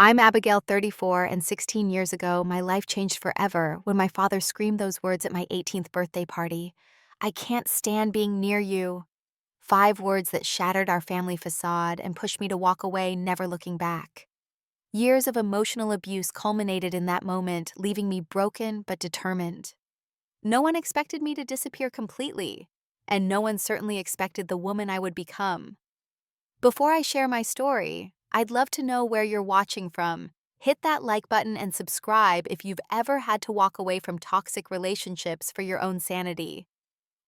I'm Abigail, 34, and 16 years ago, my life changed forever when my father screamed those words at my 18th birthday party. I can't stand being near you. 5 words that shattered our family facade and pushed me to walk away, never looking back. Years of emotional abuse culminated in that moment, leaving me broken but determined. No one expected me to disappear completely, and no one certainly expected the woman I would become. Before I share my story, I'd love to know where you're watching from. Hit that like button and subscribe if you've ever had to walk away from toxic relationships for your own sanity.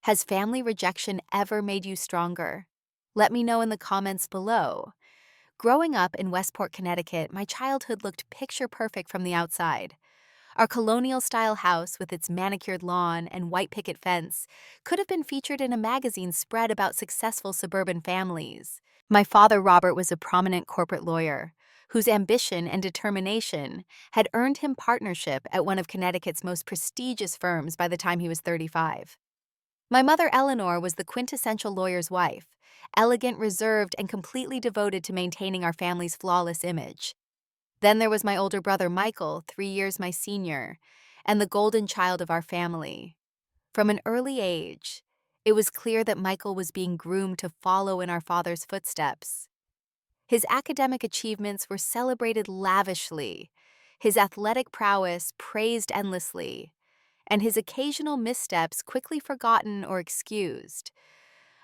Has family rejection ever made you stronger? Let me know in the comments below. Growing up in Westport, Connecticut, my childhood looked picture perfect from the outside. Our colonial-style house with its manicured lawn and white picket fence could have been featured in a magazine spread about successful suburban families. My father, Robert, was a prominent corporate lawyer whose ambition and determination had earned him partnership at one of Connecticut's most prestigious firms by the time he was 35. My mother, Eleanor, was the quintessential lawyer's wife, elegant, reserved, and completely devoted to maintaining our family's flawless image. Then there was my older brother, Michael, 3 years my senior, and the golden child of our family. From an early age, it was clear that Michael was being groomed to follow in our father's footsteps. His academic achievements were celebrated lavishly, his athletic prowess praised endlessly, and his occasional missteps quickly forgotten or excused.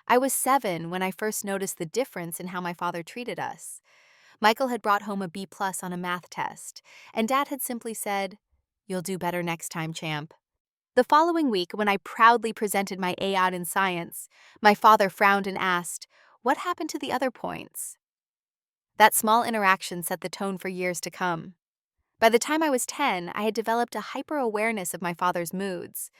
I was 7 when I first noticed the difference in how my father treated us. Michael had brought home a B+ on a math test, and Dad had simply said, "You'll do better next time, champ." The following week, when I proudly presented my A out in science, my father frowned and asked, "What happened to the other points?" That small interaction set the tone for years to come. By the time I was 10, I had developed a hyper-awareness of my father's moods.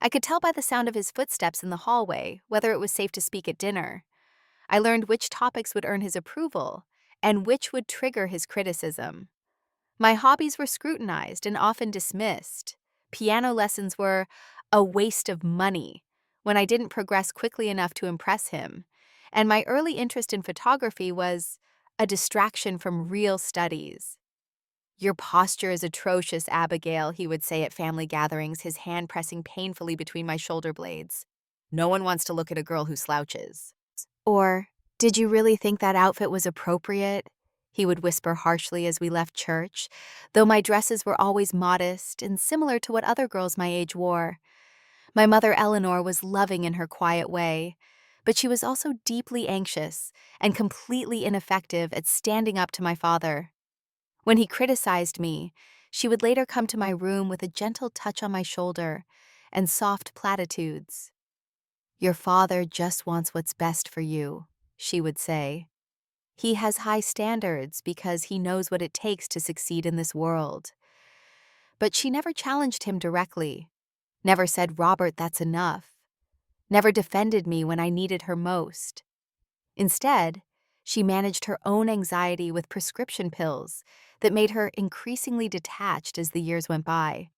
I could tell by the sound of his footsteps in the hallway whether it was safe to speak at dinner. I learned which topics would earn his approval and which would trigger his criticism. My hobbies were scrutinized and often dismissed. Piano lessons were a waste of money when I didn't progress quickly enough to impress him, and my early interest in photography was a distraction from real studies. "Your posture is atrocious, Abigail," he would say at family gatherings, his hand pressing painfully between my shoulder blades. "No one wants to look at a girl who slouches." Or, "Did you really think that outfit was appropriate?" he would whisper harshly as we left church, though my dresses were always modest and similar to what other girls my age wore. My mother, Eleanor, was loving in her quiet way, but she was also deeply anxious and completely ineffective at standing up to my father. When he criticized me, she would later come to my room with a gentle touch on my shoulder and soft platitudes. "Your father just wants what's best for you," she would say. "He has high standards because he knows what it takes to succeed in this world." But she never challenged him directly, never said, "Robert, that's enough," never defended me when I needed her most. Instead, she managed her own anxiety with prescription pills that made her increasingly detached as the years went by.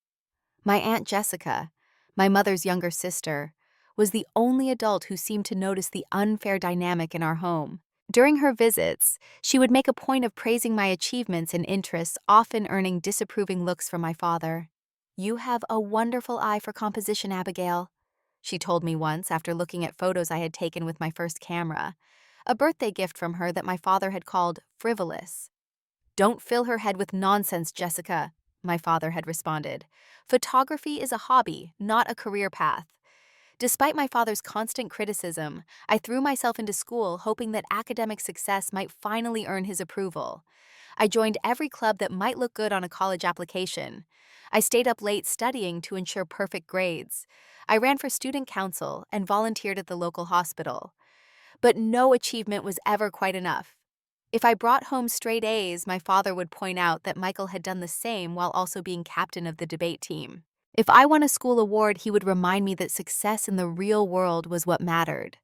My Aunt Jessica, my mother's younger sister, was the only adult who seemed to notice the unfair dynamic in our home. During her visits, she would make a point of praising my achievements and interests, often earning disapproving looks from my father. "You have a wonderful eye for composition, Abigail," she told me once after looking at photos I had taken with my first camera, a birthday gift from her that my father had called frivolous. "Don't fill her head with nonsense, Jessica," my father had responded. "Photography is a hobby, not a career path." Despite my father's constant criticism, I threw myself into school hoping that academic success might finally earn his approval. I joined every club that might look good on a college application. I stayed up late studying to ensure perfect grades. I ran for student council and volunteered at the local hospital. But no achievement was ever quite enough. If I brought home straight A's, my father would point out that Michael had done the same while also being captain of the debate team. If I won a school award, he would remind me that success in the real world was what mattered.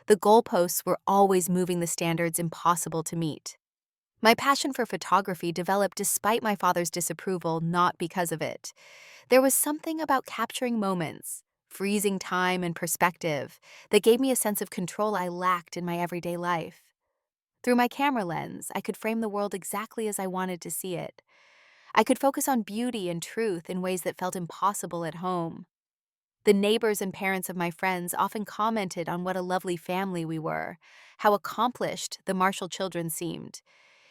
The goalposts were always moving the standards impossible to meet. My passion for photography developed despite my father's disapproval, not because of it. There was something about capturing moments, freezing time and perspective, that gave me a sense of control I lacked in my everyday life. Through my camera lens, I could frame the world exactly as I wanted to see it. I could focus on beauty and truth in ways that felt impossible at home. The neighbors and parents of my friends often commented on what a lovely family we were, how accomplished the Marshall children seemed.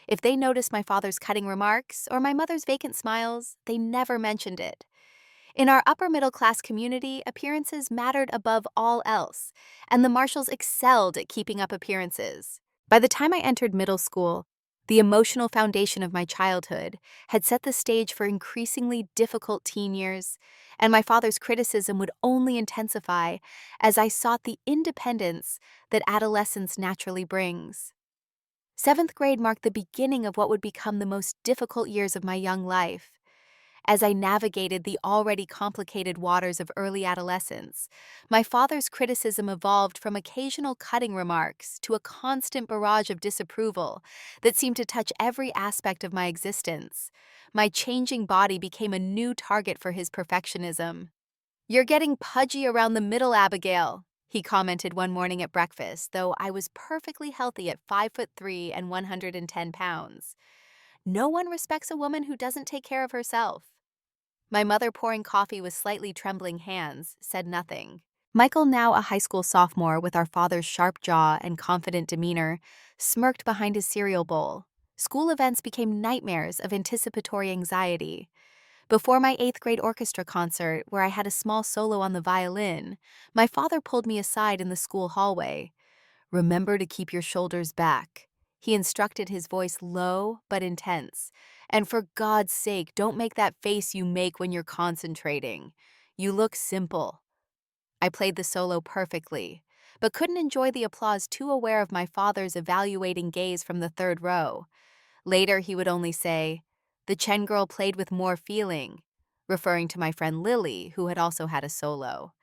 If they noticed my father's cutting remarks or my mother's vacant smiles, they never mentioned it. In our upper middle class community, appearances mattered above all else, and the Marshalls excelled at keeping up appearances. By the time I entered middle school, the emotional foundation of my childhood had set the stage for increasingly difficult teen years, and my father's criticism would only intensify as I sought the independence that adolescence naturally brings. Seventh grade marked the beginning of what would become the most difficult years of my young life. As I navigated the already complicated waters of early adolescence, my father's criticism evolved from occasional cutting remarks to a constant barrage of disapproval that seemed to touch every aspect of my existence. My changing body became a new target for his perfectionism. "You're getting pudgy around the middle, Abigail," he commented one morning at breakfast, though I was perfectly healthy at 5'3" and 110 pounds. No one respects a woman who doesn't take care of herself. My mother, pouring coffee with slightly trembling hands, said nothing. Michael, now a high school sophomore with our father's sharp jaw and confident demeanor, smirked behind his cereal bowl. School events became nightmares of anticipatory anxiety. Before my 8th grade orchestra concert, where I had a small solo on the violin, my father pulled me aside in the school hallway. "Remember to keep your shoulders back," he instructed, his voice low but intense. "And for God's sake, don't make that face you make when you're concentrating. You look simple." I played the solo perfectly, but couldn't enjoy the applause, too aware of my father's evaluating gaze from the third row. Later, he would only say, "The Chen girl played with more feeling," referring to my friend Lily, who had also had a solo.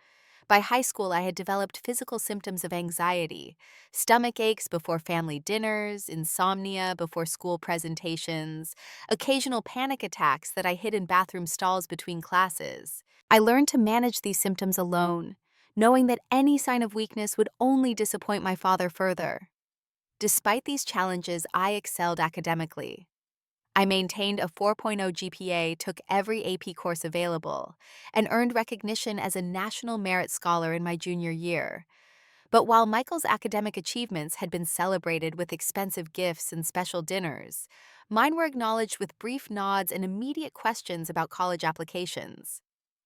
By high school, I had developed physical symptoms of anxiety: stomach aches before family dinners, insomnia before school presentations, occasional panic attacks that I hid in bathroom stalls between classes. I learned to manage these symptoms alone, knowing that any sign of weakness would only disappoint my father further. Despite these challenges, I excelled academically. I maintained a 4.0 GPA, took every AP course available, and earned recognition as a National Merit Scholar in my junior year. But while Michael's academic achievements had been celebrated with expensive gifts and special dinners, mine were acknowledged with brief nods and immediate questions about college applications.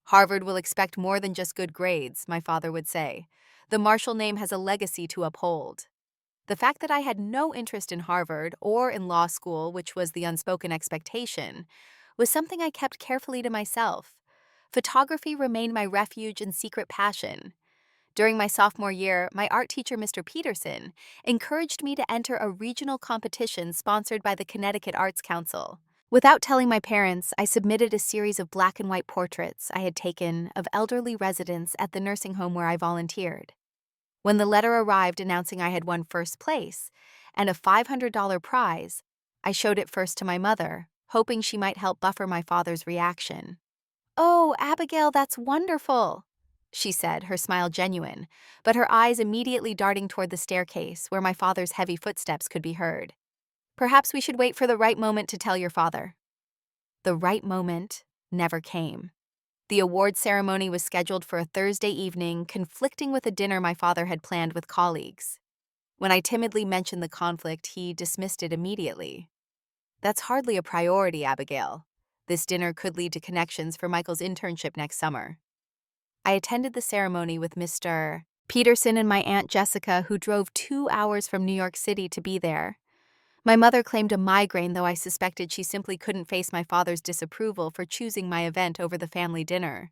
"Harvard will expect more than just good grades," my father would say. "The Marshall name has a legacy to uphold." The fact that I had no interest in Harvard or in law school, which was the unspoken expectation, was something I kept carefully to myself. Photography remained my refuge and secret passion. During my sophomore year, my art teacher, Mr. Peterson, encouraged me to enter a regional competition sponsored by the Connecticut Arts Council. Without telling my parents, I submitted a series of black and white portraits I had taken of elderly residents at the nursing home where I volunteered. When the letter arrived announcing I had won first place and a $500 prize, I showed it first to my mother, hoping she might help buffer my father's reaction. "Oh, Abigail, that's wonderful," she said, her smile genuine, but her eyes immediately darting toward the staircase where my father's heavy footsteps could be heard. "Perhaps we should wait for the right moment to tell your father." The right moment never came. The award ceremony was scheduled for a Thursday evening, conflicting with a dinner my father had planned with colleagues. When I timidly mentioned the conflict, he dismissed it immediately. "That's hardly a priority, Abigail. This dinner could lead to connections for Michael's internship next summer." I attended the ceremony with Mr. Peterson and my Aunt Jessica, who drove 2 hours from New York City to be there. My mother claimed a migraine, though I suspected she simply couldn't face my father's disapproval for choosing my event over the family dinner.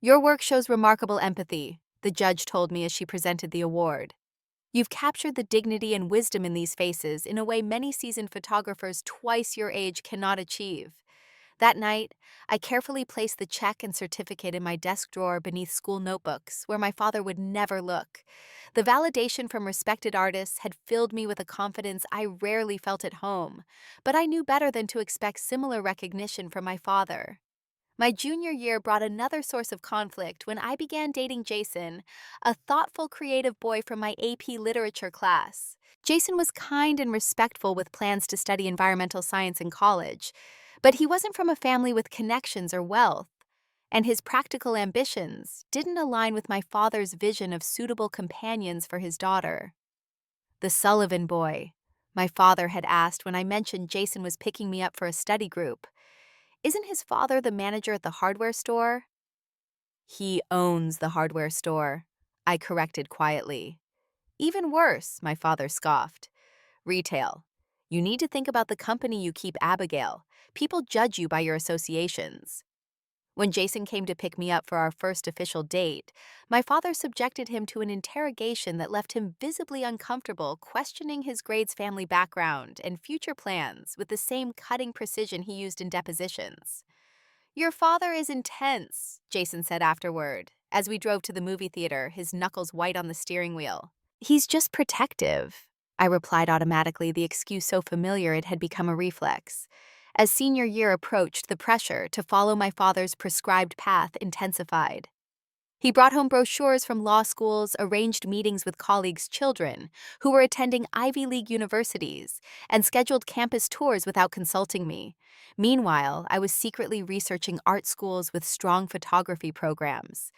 "Your work shows remarkable empathy," the judge told me as she presented the award. "You've captured the dignity and wisdom in these faces in a way many seasoned photographers twice your age cannot achieve." That night, I carefully placed the check and certificate in my desk drawer beneath school notebooks, where my father would never look. The validation from respected artists had filled me with a confidence I rarely felt at home, but I knew better than to expect similar recognition from my father. My junior year brought another source of conflict when I began dating Jason, a thoughtful, creative boy from my AP literature class. Jason was kind and respectful with plans to study environmental science in college, but he wasn't from a family with connections or wealth, and his practical ambitions didn't align with my father's vision of suitable companions for his daughter. The Sullivan boy, my father had asked when I mentioned Jason was picking me up for a study group. Isn't his father the manager at the hardware store? He owns the hardware store, I corrected quietly. Even worse, my father scoffed. Retail. You need to think about the company you keep, Abigail. People judge you by your associations. When Jason came to pick me up for our first official date, my father subjected him to an interrogation that left him visibly uncomfortable, questioning his grade's family background and future plans with the same cutting precision he used in depositions. Your father is intense, Jason said afterward, as we drove to the movie theater, his knuckles white on the steering wheel. He's just protective, I replied automatically, the excuse so familiar it had become a reflex. As senior year approached, the pressure to follow my father's prescribed path intensified. He brought home brochures from law schools, arranged meetings with colleagues' children who were attending Ivy League universities, and scheduled campus tours without consulting me. Meanwhile, I was secretly researching art schools with strong photography programs.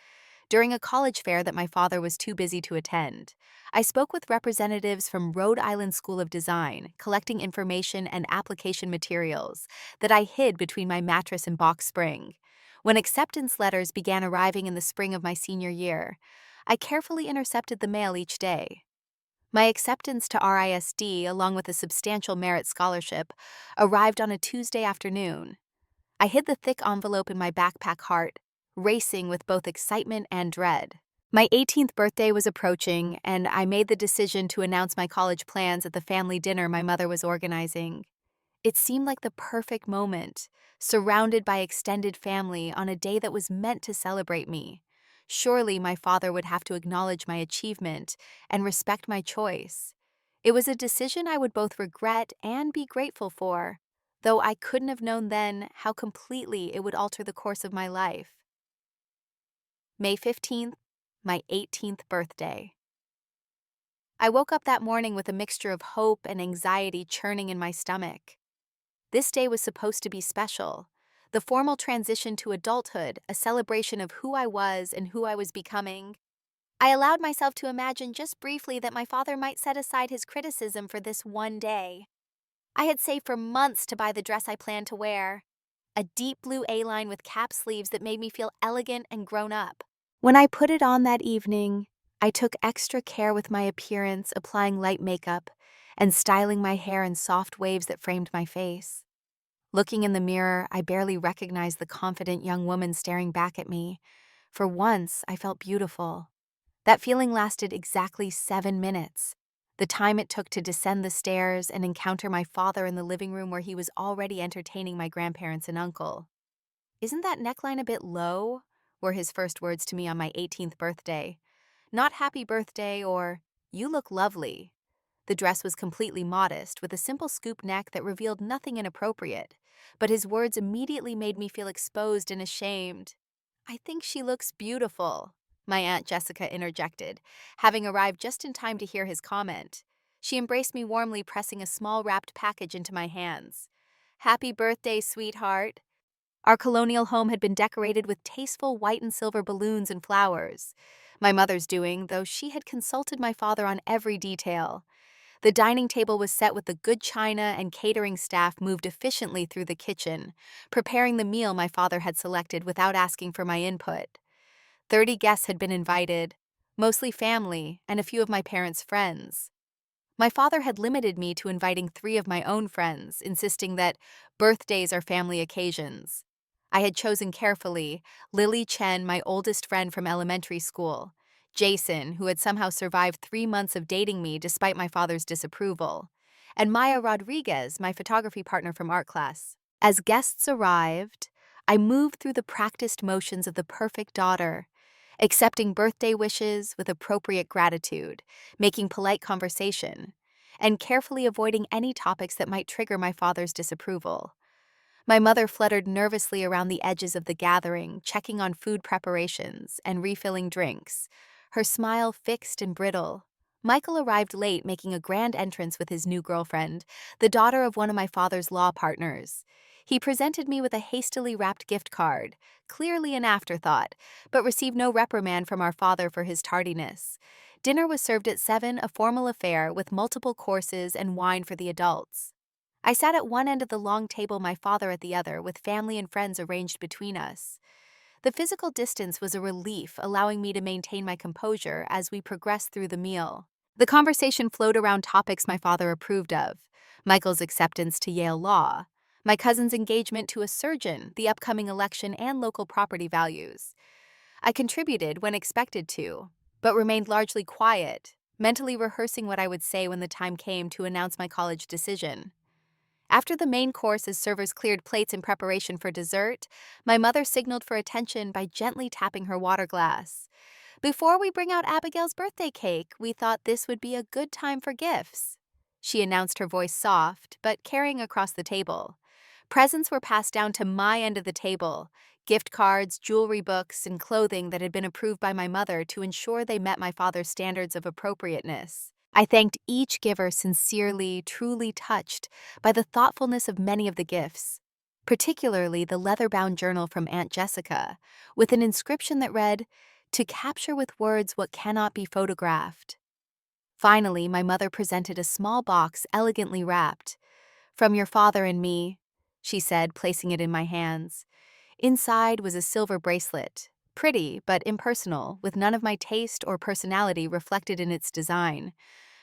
During a college fair that my father was too busy to attend, I spoke with representatives from Rhode Island School of Design, collecting information and application materials that I hid between my mattress and box spring. When acceptance letters began arriving in the spring of my senior year, I carefully intercepted the mail each day. My acceptance to RISD, along with a substantial merit scholarship, arrived on a Tuesday afternoon. I hid the thick envelope in my backpack heart, racing with both excitement and dread. My 18th birthday was approaching, and I made the decision to announce my college plans at the family dinner my mother was organizing. It seemed like the perfect moment, surrounded by extended family on a day that was meant to celebrate me. Surely my father would have to acknowledge my achievement and respect my choice. It was a decision I would both regret and be grateful for, though I couldn't have known then how completely it would alter the course of my life. May 15th, my 18th birthday. I woke up that morning with a mixture of hope and anxiety churning in my stomach. This day was supposed to be special, the formal transition to adulthood, a celebration of who I was and who I was becoming. I allowed myself to imagine just briefly that my father might set aside his criticism for this one day. I had saved for months to buy the dress I planned to wear, a deep blue A-line with cap sleeves that made me feel elegant and grown up. When I put it on that evening, I took extra care with my appearance, applying light makeup and styling my hair in soft waves that framed my face. Looking in the mirror, I barely recognized the confident young woman staring back at me. For once, I felt beautiful. That feeling lasted exactly 7 minutes, the time it took to descend the stairs and encounter my father in the living room where he was already entertaining my grandparents and uncle. "Isn't that neckline a bit low?" were his first words to me on my 18th birthday. Not "happy birthday" or "you look lovely." The dress was completely modest, with a simple scoop neck that revealed nothing inappropriate, but his words immediately made me feel exposed and ashamed. "I think she looks beautiful," my Aunt Jessica interjected, having arrived just in time to hear his comment. She embraced me warmly, pressing a small wrapped package into my hands. "Happy birthday, sweetheart." Our colonial home had been decorated with tasteful white and silver balloons and flowers. My mother's doing, though she had consulted my father on every detail. The dining table was set with the good china, and catering staff moved efficiently through the kitchen, preparing the meal my father had selected without asking for my input. 30 guests had been invited, mostly family and a few of my parents' friends. My father had limited me to inviting 3 of my own friends, insisting that birthdays are family occasions. I had chosen carefully Lily Chen, my oldest friend from elementary school, Jason, who had somehow survived 3 months of dating me despite my father's disapproval, and Maya Rodriguez, my photography partner from art class. As guests arrived, I moved through the practiced motions of the perfect daughter, accepting birthday wishes with appropriate gratitude, making polite conversation, and carefully avoiding any topics that might trigger my father's disapproval. My mother fluttered nervously around the edges of the gathering, checking on food preparations and refilling drinks, her smile fixed and brittle. Michael arrived late, making a grand entrance with his new girlfriend, the daughter of one of my father's law partners. He presented me with a hastily wrapped gift card, clearly an afterthought, but received no reprimand from our father for his tardiness. Dinner was served at 7, a formal affair with multiple courses and wine for the adults. I sat at one end of the long table, my father at the other, with family and friends arranged between us. The physical distance was a relief, allowing me to maintain my composure as we progressed through the meal. The conversation flowed around topics my father approved of: Michael's acceptance to Yale Law, my cousin's engagement to a surgeon, the upcoming election, and local property values. I contributed when expected to, but remained largely quiet, mentally rehearsing what I would say when the time came to announce my college decision. After the main course, as servers cleared plates in preparation for dessert, my mother signaled for attention by gently tapping her water glass. "Before we bring out Abigail's birthday cake, we thought this would be a good time for gifts," she announced, her voice soft, but carrying across the table. Presents were passed down to my end of the table: gift cards, jewelry, books, and clothing that had been approved by my mother to ensure they met my father's standards of appropriateness. I thanked each giver sincerely, truly touched by the thoughtfulness of many of the gifts, particularly the leather-bound journal from Aunt Jessica, with an inscription that read, "To capture with words what cannot be photographed." Finally, my mother presented a small box elegantly wrapped. "From your father and me," she said, placing it in my hands. Inside was a silver bracelet, pretty but impersonal, with none of my taste or personality reflected in its design.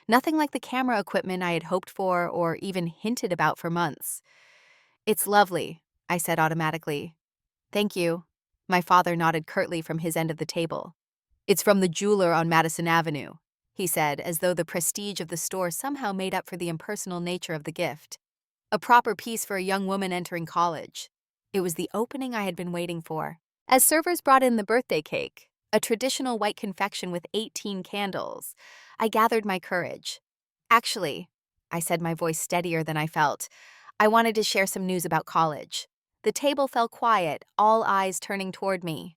Nothing like the camera equipment I had hoped for or even hinted about for months. "It's lovely," I said automatically. "Thank you." My father nodded curtly from his end of the table. "It's from the jeweler on Madison Avenue," he said, as though the prestige of the store somehow made up for the impersonal nature of the gift. A proper piece for a young woman entering college. It was the opening I had been waiting for. As servers brought in the birthday cake, a traditional white confection with 18 candles, I gathered my courage. "Actually," I said, my voice steadier than I felt, "I wanted to share some news about college." The table fell quiet, all eyes turning toward me.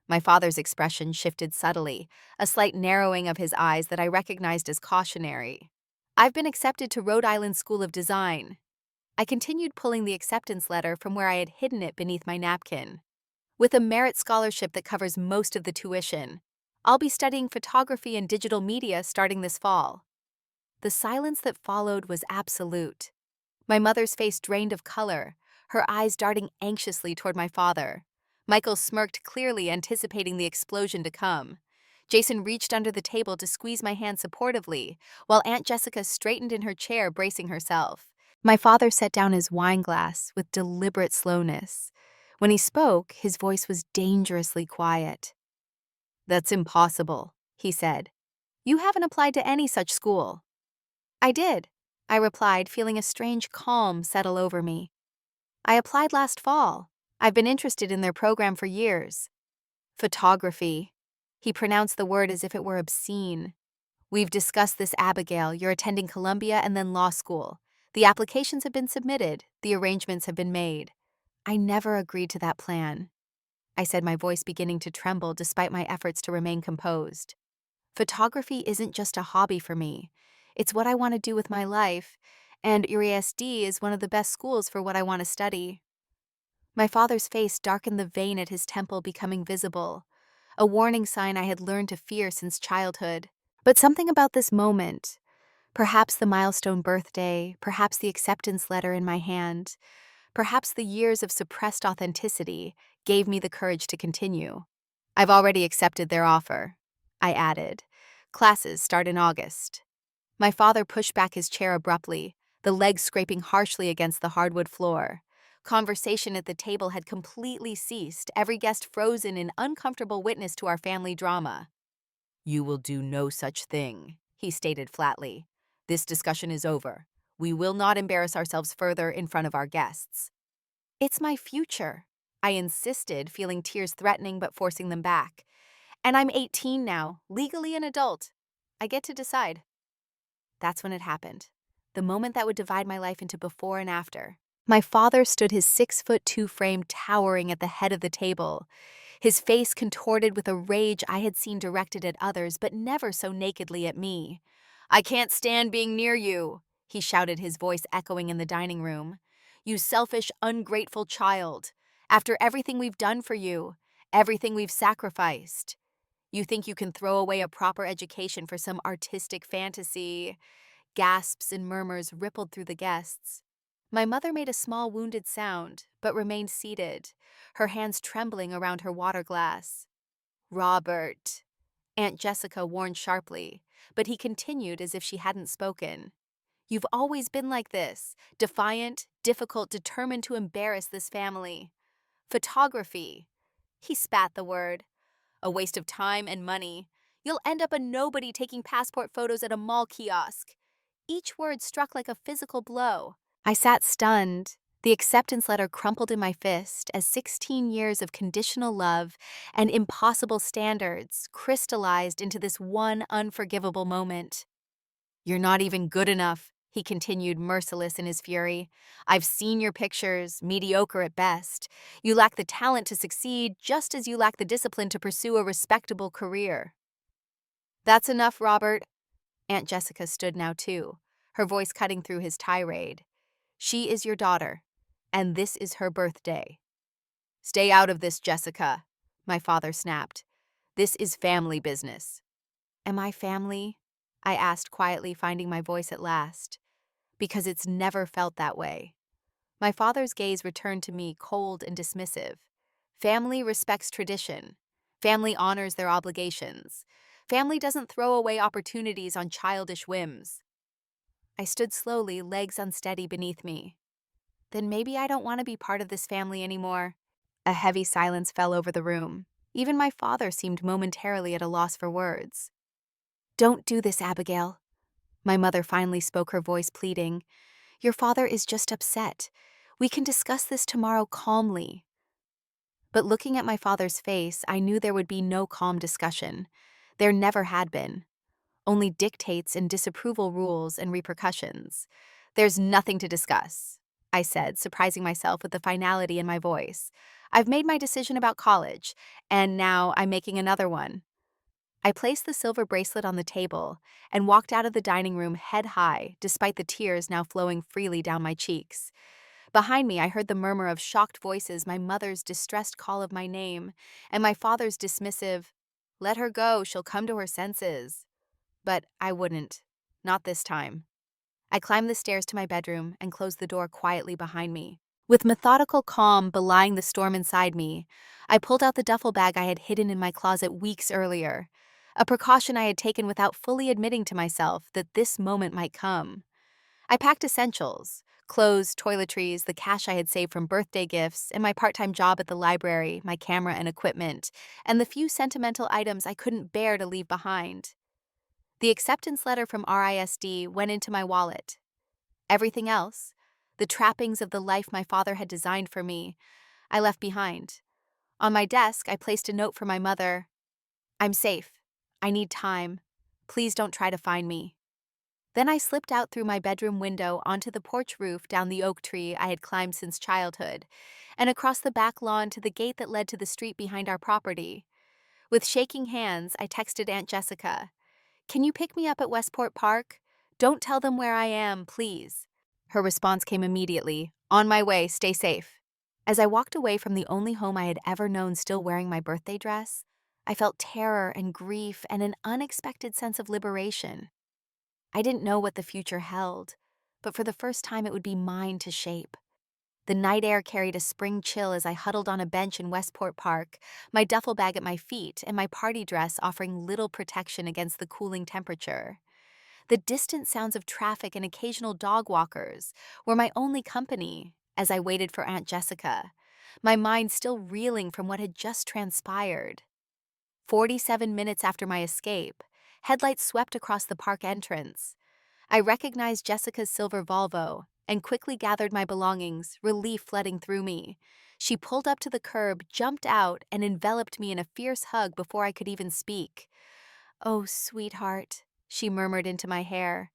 My father's expression shifted subtly, a slight narrowing of his eyes that I recognized as cautionary. "I've been accepted to Rhode Island School of Design." I continued pulling the acceptance letter from where I had hidden it beneath my napkin. "With a merit scholarship that covers most of the tuition. I'll be studying photography and digital media starting this fall." The silence that followed was absolute. My mother's face drained of color, her eyes darting anxiously toward my father. Michael smirked, clearly anticipating the explosion to come. Jason reached under the table to squeeze my hand supportively, while Aunt Jessica straightened in her chair, bracing herself. My father set down his wine glass with deliberate slowness. When he spoke, his voice was dangerously quiet. "That's impossible," he said. "You haven't applied to any such school." "I did," I replied, feeling a strange calm settle over me. "I applied last fall. I've been interested in their program for years." "Photography." He pronounced the word as if it were obscene. "We've discussed this, Abigail. You're attending Columbia and then law school. The applications have been submitted. The arrangements have been made." "I never agreed to that plan," I said, my voice beginning to tremble despite my efforts to remain composed. "Photography isn't just a hobby for me. It's what I want to do with my life, and UASD is one of the best schools for what I want to study." My father's face darkened, the vein at his temple becoming visible, a warning sign I had learned to fear since childhood. But something about this moment, perhaps the milestone birthday, perhaps the acceptance letter in my hand, perhaps the years of suppressed authenticity, gave me the courage to continue. "I've already accepted their offer," I added. "Classes start in August." My father pushed back his chair abruptly, the legs scraping harshly against the hardwood floor. Conversation at the table had completely ceased, every guest frozen in uncomfortable witness to our family drama. "You will do no such thing," he stated flatly. "This discussion is over. We will not embarrass ourselves further in front of our guests." "It's my future," I insisted, feeling tears threatening but forcing them back. "And I'm 18 now, legally an adult. I get to decide." That's when it happened. The moment that would divide my life into before and after. My father stood his 6'2" frame towering at the head of the table, his face contorted with a rage I had seen directed at others but never so nakedly at me. "I can't stand being near you," he shouted, his voice echoing in the dining room. "You selfish, ungrateful child. After everything we've done for you, everything we've sacrificed. You think you can throw away a proper education for some artistic fantasy?" Gasps and murmurs rippled through the guests. My mother made a small wounded sound, but remained seated, her hands trembling around her water glass. "Robert," Aunt Jessica warned sharply, but he continued as if she hadn't spoken. "You've always been like this, defiant, difficult, determined to embarrass this family. Photography." He spat the word. "A waste of time and money. You'll end up a nobody taking passport photos at a mall kiosk." Each word struck like a physical blow. I sat stunned. The acceptance letter crumpled in my fist as 16 years of conditional love and impossible standards crystallized into this one unforgivable moment. "You're not even good enough," he continued, merciless in his fury. "I've seen your pictures, mediocre at best. You lack the talent to succeed, just as you lack the discipline to pursue a respectable career." "That's enough, Robert." Aunt Jessica stood now too, her voice cutting through his tirade. "She is your daughter, and this is her birthday." "Stay out of this, Jessica," my father snapped. "This is family business." "Am I family?" I asked quietly, finding my voice at last. "Because it's never felt that way." My father's gaze returned to me, cold and dismissive. "Family respects tradition. Family honors their obligations. Family doesn't throw away opportunities on childish whims." I stood slowly, legs unsteady beneath me. "Then maybe I don't want to be part of this family anymore." A heavy silence fell over the room. Even my father seemed momentarily at a loss for words. "Don't do this, Abigail." My mother finally spoke, her voice pleading. "Your father is just upset. We can discuss this tomorrow calmly." But looking at my father's face, I knew there would be no calm discussion. There never had been. Only dictates and disapproval, rules and repercussions. "There's nothing to discuss," I said, surprising myself with the finality in my voice. "I've made my decision about college, and now I'm making another one." I placed the silver bracelet on the table and walked out of the dining room head high, despite the tears now flowing freely down my cheeks. Behind me, I heard the murmur of shocked voices, my mother's distressed call of my name, and my father's dismissive, "Let her go, she'll come to her senses." But I wouldn't. Not this time. I climbed the stairs to my bedroom and closed the door quietly behind me. With methodical calm belying the storm inside me, I pulled out the duffel bag I had hidden in my closet weeks earlier, a precaution I had taken without fully admitting to myself that this moment might come. I packed essentials: clothes, toiletries, the cash I had saved from birthday gifts, and my part-time job at the library, my camera and equipment, and the few sentimental items I couldn't bear to leave behind. The acceptance letter from RISD went into my wallet. Everything else, the trappings of the life my father had designed for me, I left behind. On my desk, I placed a note for my mother. "I'm safe. I need time. Please don't try to find me." Then I slipped out through my bedroom window onto the porch roof, down the oak tree I had climbed since childhood, and across the back lawn to the gate that led to the street behind our property. With shaking hands, I texted Aunt Jessica. "Can you pick me up at Westport Park? Don't tell them where I am, please." Her response came immediately. "On my way, stay safe." As I walked away from the only home I had ever known still wearing my birthday dress, I felt terror and grief and an unexpected sense of liberation. I didn't know what the future held, but for the first time it would be mine to shape. The night air carried a spring chill as I huddled on a bench in Westport Park, my duffel bag at my feet and my party dress offering little protection against the cooling temperature. The distant sounds of traffic and occasional dog walkers were my only company as I waited for Aunt Jessica, my mind still reeling from what had just transpired. 47 minutes after my escape, headlights swept across the park entrance. I recognized Jessica's silver Volvo and quickly gathered my belongings, relief flooding through me. She pulled up to the curb, jumped out, and enveloped me in a fierce hug before I could even speak. "Oh, sweetheart," she murmured into my hair.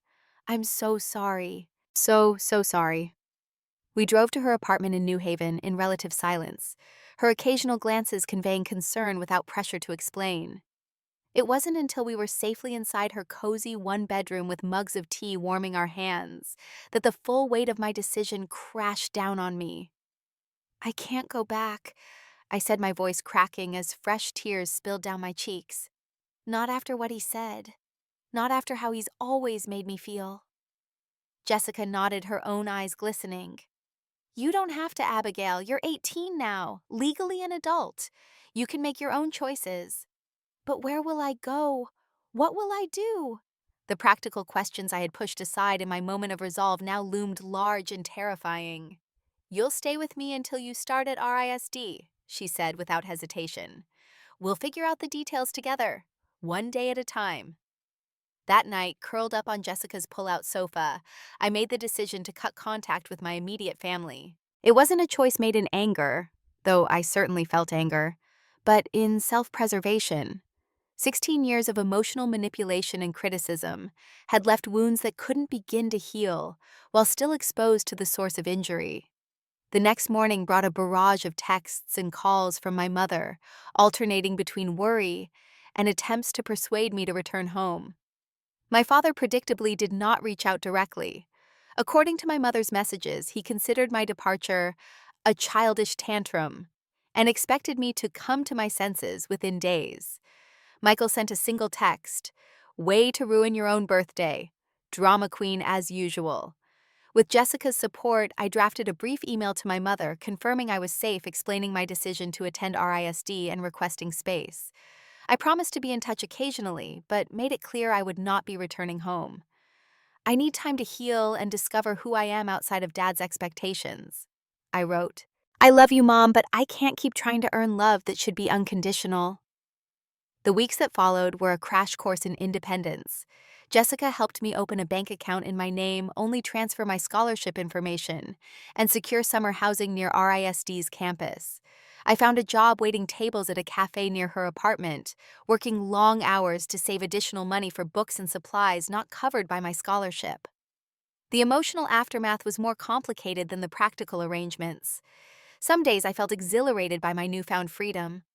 "I'm so sorry. So sorry." We drove to her apartment in New Haven in relative silence, her occasional glances conveying concern without pressure to explain. It wasn't until we were safely inside her cozy one-bedroom with mugs of tea warming our hands that the full weight of my decision crashed down on me. "I can't go back," I said, my voice cracking as fresh tears spilled down my cheeks. "Not after what he said. Not after how he's always made me feel." Jessica nodded, her own eyes glistening. "You don't have to, Abigail. You're 18 now, legally an adult. You can make your own choices." "But where will I go? What will I do?" The practical questions I had pushed aside in my moment of resolve now loomed large and terrifying. "You'll stay with me until you start at RISD," she said without hesitation. "We'll figure out the details together, one day at a time." That night, curled up on Jessica's pull-out sofa, I made the decision to cut contact with my immediate family. It wasn't a choice made in anger, though I certainly felt anger, but in self-preservation. 16 years of emotional manipulation and criticism had left wounds that couldn't begin to heal while still exposed to the source of injury. The next morning brought a barrage of texts and calls from my mother, alternating between worry and attempts to persuade me to return home. My father predictably did not reach out directly. According to my mother's messages, he considered my departure a childish tantrum and expected me to come to my senses within days. Michael sent a single text: "Way to ruin your own birthday. Drama queen as usual." With Jessica's support, I drafted a brief email to my mother confirming I was safe, explaining my decision to attend RISD and requesting space. I promised to be in touch occasionally, but made it clear I would not be returning home. "I need time to heal and discover who I am outside of Dad's expectations," I wrote. "I love you, Mom, but I can't keep trying to earn love that should be unconditional." The weeks that followed were a crash course in independence. Jessica helped me open a bank account in my name, only transfer my scholarship information, and secure summer housing near RISD's campus. I found a job waiting tables at a cafe near her apartment, working long hours to save additional money for books and supplies not covered by my scholarship. The emotional aftermath was more complicated than the practical arrangements. Some days I felt exhilarated by my newfound freedom.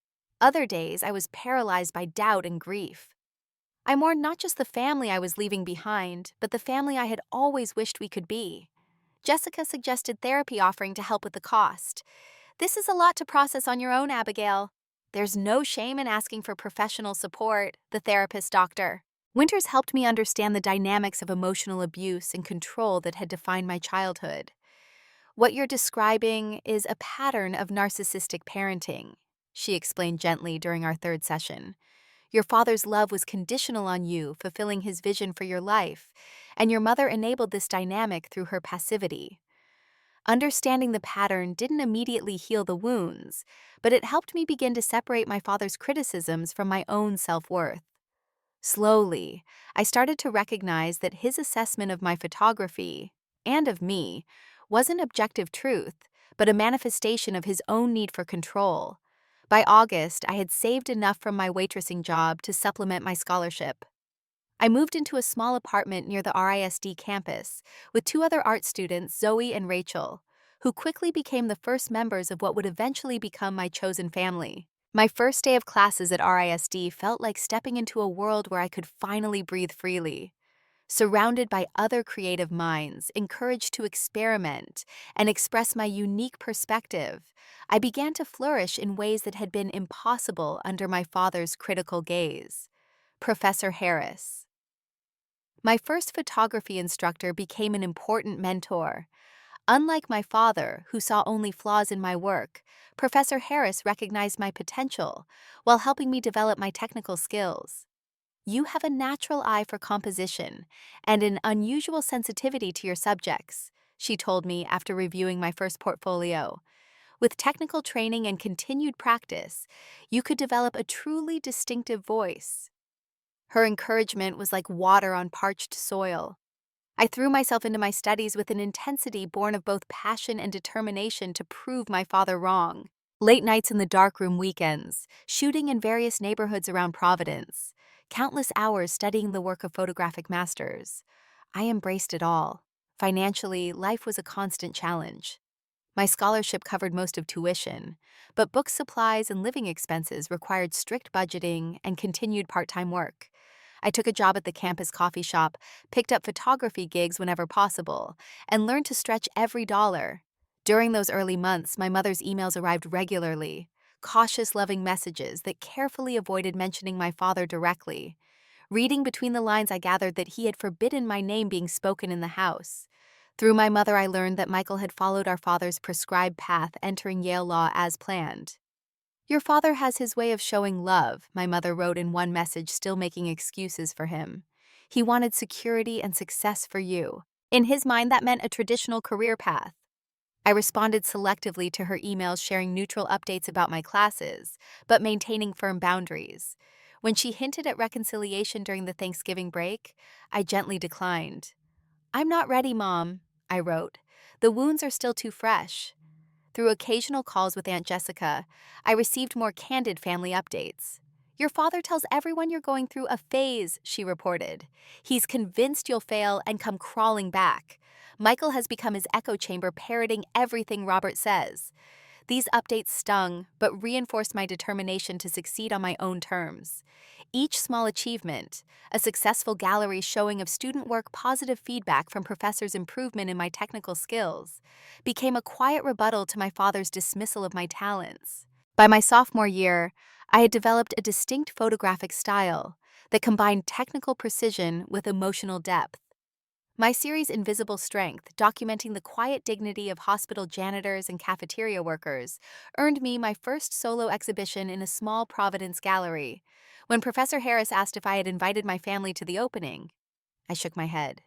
Other days, I was paralyzed by doubt and grief. I mourned not just the family I was leaving behind, but the family I had always wished we could be. Jessica suggested therapy, offering to help with the cost. "This is a lot to process on your own, Abigail." "There's no shame in asking for professional support," the therapist doctor. Winters helped me understand the dynamics of emotional abuse and control that had defined my childhood. "What you're describing is a pattern of narcissistic parenting," she explained gently during our third session. "Your father's love was conditional on you fulfilling his vision for your life, and your mother enabled this dynamic through her passivity." Understanding the pattern didn't immediately heal the wounds, but it helped me begin to separate my father's criticisms from my own self-worth. Slowly, I started to recognize that his assessment of my photography, and of me, wasn't objective truth, but a manifestation of his own need for control. By August, I had saved enough from my waitressing job to supplement my scholarship. I moved into a small apartment near the RISD campus with two other art students, Zoe and Rachel, who quickly became the first members of what would eventually become my chosen family. My first day of classes at RISD felt like stepping into a world where I could finally breathe freely. Surrounded by other creative minds, encouraged to experiment and express my unique perspective, I began to flourish in ways that had been impossible under my father's critical gaze. Professor Harris. My first photography instructor became an important mentor. Unlike my father, who saw only flaws in my work, Professor Harris recognized my potential while helping me develop my technical skills. "You have a natural eye for composition and an unusual sensitivity to your subjects," she told me after reviewing my first portfolio. "With technical training and continued practice, you could develop a truly distinctive voice." Her encouragement was like water on parched soil. I threw myself into my studies with an intensity born of both passion and determination to prove my father wrong. Late nights in the darkroom weekends, shooting in various neighborhoods around Providence, countless hours studying the work of photographic masters. I embraced it all. Financially, life was a constant challenge. My scholarship covered most of tuition, but book supplies and living expenses required strict budgeting and continued part-time work. I took a job at the campus coffee shop, picked up photography gigs whenever possible, and learned to stretch every dollar. During those early months, my mother's emails arrived regularly, cautious, loving messages that carefully avoided mentioning my father directly. Reading between the lines, I gathered that he had forbidden my name being spoken in the house. Through my mother, I learned that Michael had followed our father's prescribed path, entering Yale Law as planned. Your father has his way of showing love, my mother wrote in one message, still making excuses for him. He wanted security and success for you. In his mind, that meant a traditional career path. I responded selectively to her emails, sharing neutral updates about my classes, but maintaining firm boundaries. When she hinted at reconciliation during the Thanksgiving break, I gently declined. I'm not ready, Mom, I wrote. The wounds are still too fresh. Through occasional calls with Aunt Jessica, I received more candid family updates. Your father tells everyone you're going through a phase, she reported. He's convinced you'll fail and come crawling back. Michael has become his echo chamber, parroting everything Robert says. These updates stung, but reinforced my determination to succeed on my own terms. Each small achievement, a successful gallery showing of student work, positive feedback from professors, improvement in my technical skills, became a quiet rebuttal to my father's dismissal of my talents. By my sophomore year, I had developed a distinct photographic style that combined technical precision with emotional depth. My series Invisible Strength, documenting the quiet dignity of hospital janitors and cafeteria workers, earned me my first solo exhibition in a small Providence gallery. When Professor Harris asked if I had invited my family to the opening, I shook my head.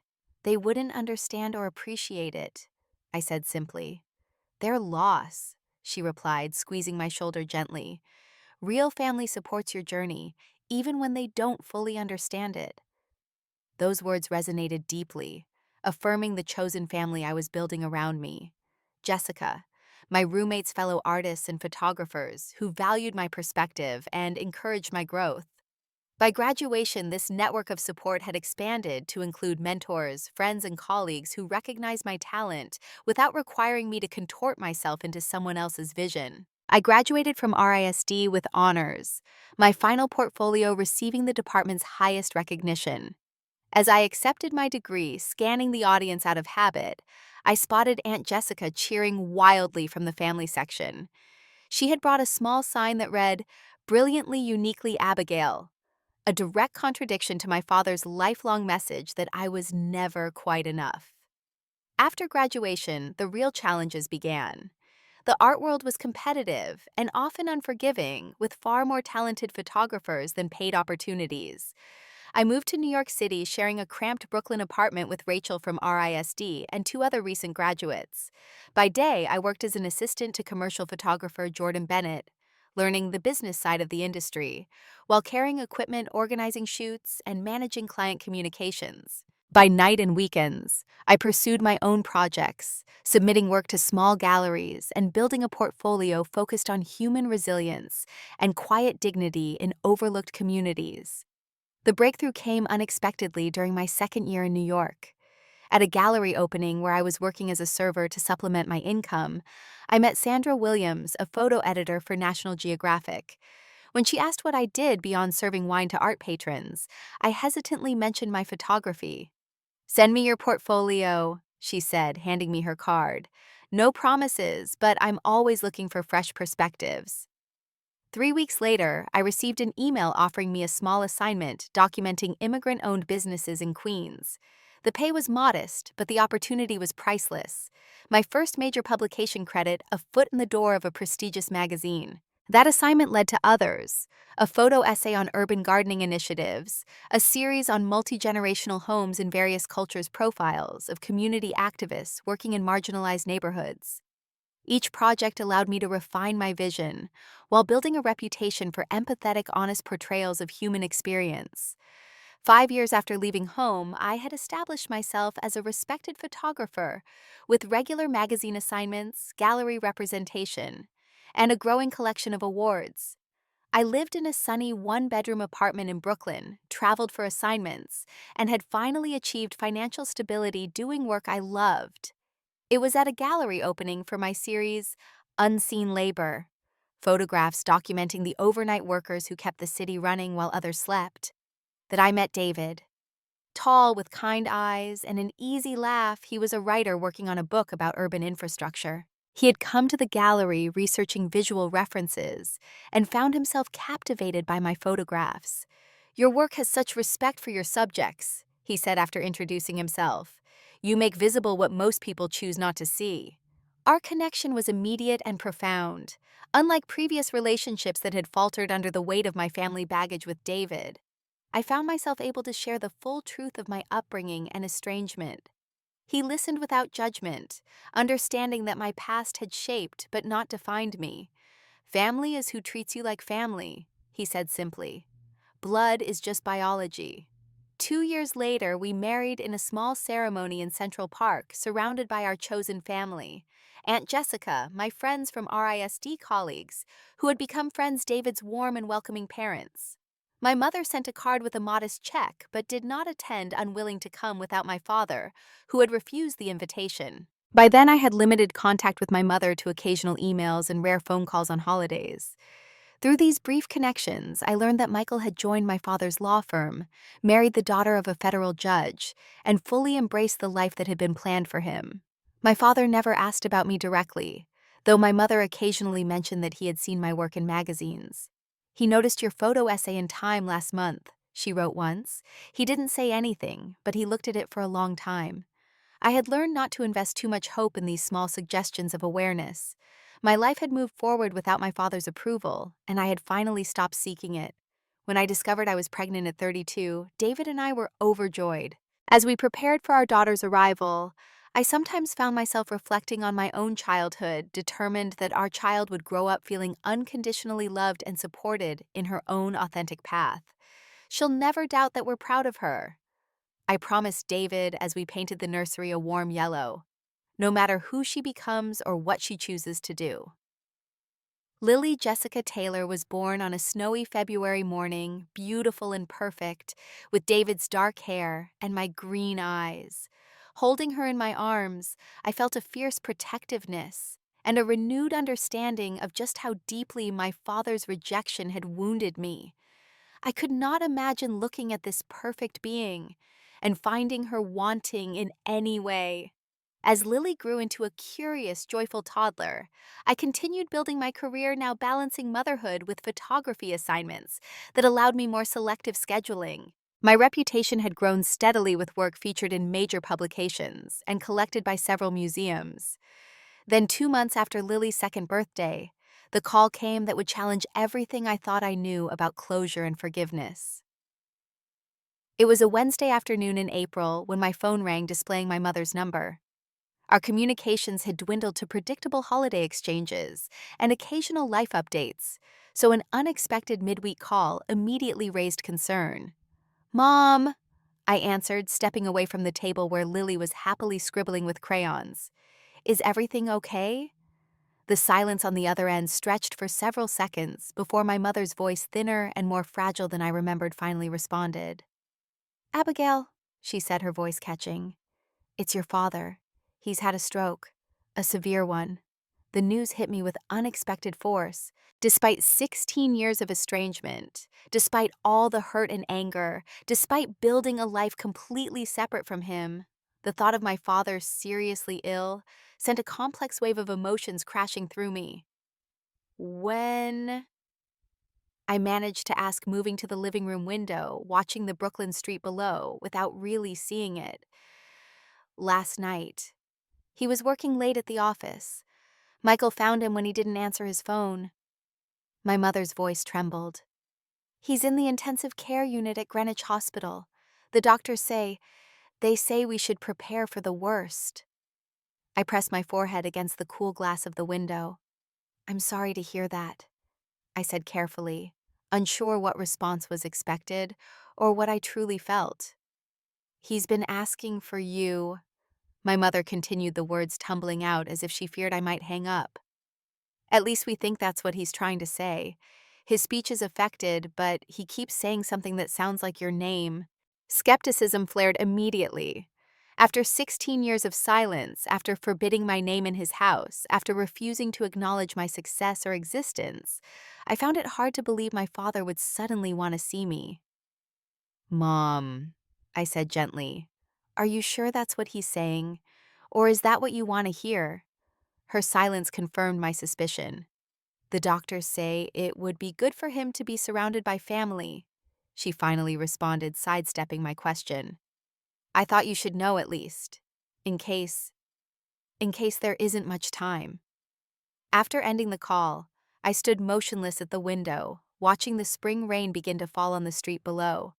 They wouldn't understand or appreciate it, I said simply. Their loss, she replied, squeezing my shoulder gently. Real family supports your journey, even when they don't fully understand it. Those words resonated deeply, affirming the chosen family I was building around me. Jessica, my roommate's fellow artists and photographers who valued my perspective and encouraged my growth. By graduation, this network of support had expanded to include mentors, friends, and colleagues who recognized my talent without requiring me to contort myself into someone else's vision. I graduated from RISD with honors, my final portfolio receiving the department's highest recognition. As I accepted my degree, scanning the audience out of habit, I spotted Aunt Jessica cheering wildly from the family section. She had brought a small sign that read, "Brilliantly, uniquely Abigail," a direct contradiction to my father's lifelong message that I was never quite enough. After graduation, the real challenges began. The art world was competitive and often unforgiving, with far more talented photographers than paid opportunities. I moved to New York City, sharing a cramped Brooklyn apartment with Rachel from RISD and two other recent graduates. By day, I worked as an assistant to commercial photographer Jordan Bennett, learning the business side of the industry, while carrying equipment, organizing shoots, and managing client communications. By night and weekends, I pursued my own projects, submitting work to small galleries and building a portfolio focused on human resilience and quiet dignity in overlooked communities. The breakthrough came unexpectedly during my second year in New York. At a gallery opening where I was working as a server to supplement my income, I met Sandra Williams, a photo editor for National Geographic. When she asked what I did beyond serving wine to art patrons, I hesitantly mentioned my photography. "Send me your portfolio," she said, handing me her card. "No promises, but I'm always looking for fresh perspectives." 3 weeks later, I received an email offering me a small assignment documenting immigrant-owned businesses in Queens. The pay was modest, but the opportunity was priceless. My first major publication credit, a foot in the door of a prestigious magazine. That assignment led to others: a photo essay on urban gardening initiatives, a series on multi-generational homes in various cultures, profiles of community activists working in marginalized neighborhoods. Each project allowed me to refine my vision, while building a reputation for empathetic, honest portrayals of human experience. 5 years after leaving home, I had established myself as a respected photographer, with regular magazine assignments, gallery representation, and a growing collection of awards. I lived in a sunny one-bedroom apartment in Brooklyn, traveled for assignments, and had finally achieved financial stability doing work I loved. It was at a gallery opening for my series, Unseen Labor, photographs documenting the overnight workers who kept the city running while others slept, that I met David. Tall, with kind eyes and an easy laugh, he was a writer working on a book about urban infrastructure. He had come to the gallery researching visual references and found himself captivated by my photographs. "Your work has such respect for your subjects," he said after introducing himself. "You make visible what most people choose not to see." Our connection was immediate and profound. Unlike previous relationships that had faltered under the weight of my family baggage with David, I found myself able to share the full truth of my upbringing and estrangement. He listened without judgment, understanding that my past had shaped but not defined me. "Family is who treats you like family," he said simply. "Blood is just biology." 2 years later, we married in a small ceremony in Central Park, surrounded by our chosen family. Aunt Jessica, my friends from RISD colleagues, who had become friends David's warm and welcoming parents. My mother sent a card with a modest check, but did not attend, unwilling to come without my father, who had refused the invitation. By then, I had limited contact with my mother to occasional emails and rare phone calls on holidays. Through these brief connections, I learned that Michael had joined my father's law firm, married the daughter of a federal judge, and fully embraced the life that had been planned for him. My father never asked about me directly, though my mother occasionally mentioned that he had seen my work in magazines. "He noticed your photo essay in Time last month," she wrote once. "He didn't say anything, but he looked at it for a long time." I had learned not to invest too much hope in these small suggestions of awareness. My life had moved forward without my father's approval, and I had finally stopped seeking it. When I discovered I was pregnant at 32, David and I were overjoyed. As we prepared for our daughter's arrival, I sometimes found myself reflecting on my own childhood, determined that our child would grow up feeling unconditionally loved and supported in her own authentic path. "She'll never doubt that we're proud of her," I promised David as we painted the nursery a warm yellow, "no matter who she becomes or what she chooses to do." Lily Jessica Taylor was born on a snowy February morning, beautiful and perfect, with David's dark hair and my green eyes. Holding her in my arms, I felt a fierce protectiveness and a renewed understanding of just how deeply my father's rejection had wounded me. I could not imagine looking at this perfect being and finding her wanting in any way. As Lily grew into a curious, joyful toddler, I continued building my career, now balancing motherhood with photography assignments that allowed me more selective scheduling. My reputation had grown steadily with work featured in major publications and collected by several museums. Then 2 months after Lily's second birthday, the call came that would challenge everything I thought I knew about closure and forgiveness. It was a Wednesday afternoon in April when my phone rang displaying my mother's number. Our communications had dwindled to predictable holiday exchanges and occasional life updates, so an unexpected midweek call immediately raised concern. "Mom," I answered, stepping away from the table where Lily was happily scribbling with crayons. "Is everything okay?" The silence on the other end stretched for several seconds before my mother's voice, thinner and more fragile than I remembered, finally responded. "Abigail," she said, her voice catching, "it's your father. He's had a stroke, a severe one." The news hit me with unexpected force. Despite 16 years of estrangement, despite all the hurt and anger, despite building a life completely separate from him, the thought of my father seriously ill sent a complex wave of emotions crashing through me. "When?" I managed to ask, moving to the living room window, watching the Brooklyn street below without really seeing it. "Last night." He was working late at the office. Michael found him when he didn't answer his phone. My mother's voice trembled. "He's in the intensive care unit at Greenwich Hospital. The doctors say we should prepare for the worst." I pressed my forehead against the cool glass of the window. "I'm sorry to hear that," I said carefully, unsure what response was expected or what I truly felt. "He's been asking for you." My mother continued, the words tumbling out as if she feared I might hang up. "At least we think that's what he's trying to say. His speech is affected, but he keeps saying something that sounds like your name." Skepticism flared immediately. After 16 years of silence, after forbidding my name in his house, after refusing to acknowledge my success or existence, I found it hard to believe my father would suddenly want to see me. "Mom," I said gently, "are you sure that's what he's saying? Or is that what you want to hear?" Her silence confirmed my suspicion. "The doctors say it would be good for him to be surrounded by family," she finally responded, sidestepping my question. "I thought you should know at least, in case, in case there isn't much time." After ending the call, I stood motionless at the window, watching the spring rain begin to fall on the street below.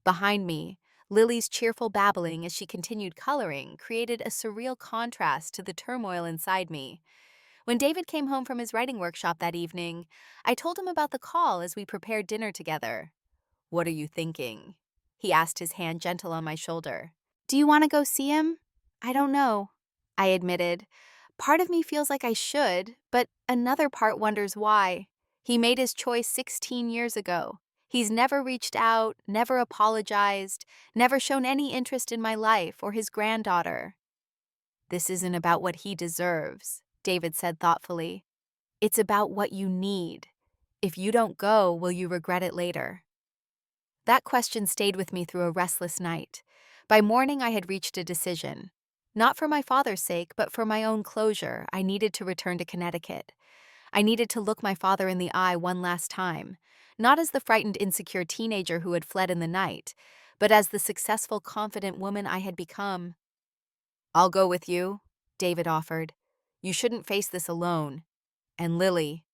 Behind me, Lily's cheerful babbling as she continued coloring created a surreal contrast to the turmoil inside me. When David came home from his writing workshop that evening, I told him about the call as we prepared dinner together. "What are you thinking?" he asked, his hand gentle on my shoulder. "Do you want to go see him?" "I don't know," I admitted. "Part of me feels like I should, but another part wonders why. He made his choice 16 years ago. He's never reached out, never apologized, never shown any interest in my life or his granddaughter." "This isn't about what he deserves," David said thoughtfully. "It's about what you need. If you don't go, will you regret it later?" That question stayed with me through a restless night. By morning, I had reached a decision. Not for my father's sake, but for my own closure, I needed to return to Connecticut. I needed to look my father in the eye one last time, not as the frightened, insecure teenager who had fled in the night, but as the successful, confident woman I had become. "I'll go with you," David offered. "You shouldn't face this alone. And Lily,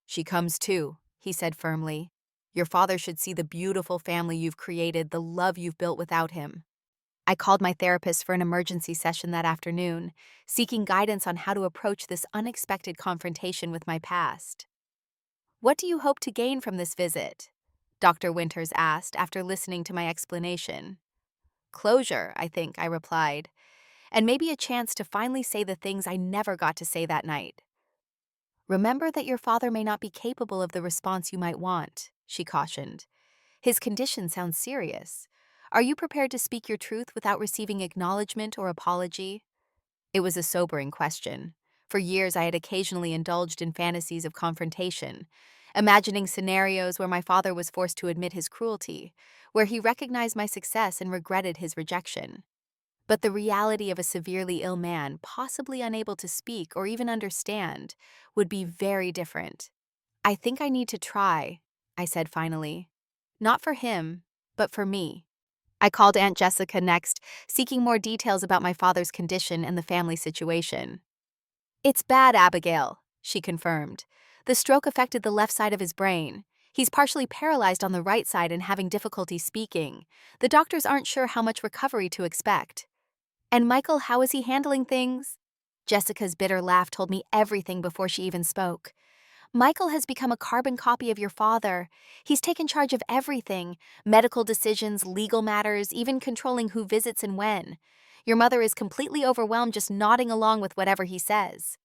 she comes too," he said firmly. "Your father should see the beautiful family you've created, the love you've built without him." I called my therapist for an emergency session that afternoon, seeking guidance on how to approach this unexpected confrontation with my past. "What do you hope to gain from this visit?" Dr. Winters asked after listening to my explanation. "Closure, I think," I replied, "and maybe a chance to finally say the things I never got to say that night." "Remember that your father may not be capable of the response you might want," she cautioned. "His condition sounds serious. Are you prepared to speak your truth without receiving acknowledgement or apology?" It was a sobering question. For years, I had occasionally indulged in fantasies of confrontation, imagining scenarios where my father was forced to admit his cruelty, where he recognized my success and regretted his rejection. But the reality of a severely ill man, possibly unable to speak or even understand, would be very different. "I think I need to try," I said finally. "Not for him, but for me." I called Aunt Jessica next, seeking more details about my father's condition and the family situation. "It's bad, Abigail," she confirmed. "The stroke affected the left side of his brain. He's partially paralyzed on the right side and having difficulty speaking. The doctors aren't sure how much recovery to expect." "And Michael, how is he handling things?" Jessica's bitter laugh told me everything before she even spoke. "Michael has become a carbon copy of your father. He's taken charge of everything: medical decisions, legal matters, even controlling who visits and when. Your mother is completely overwhelmed just nodding along with whatever he says."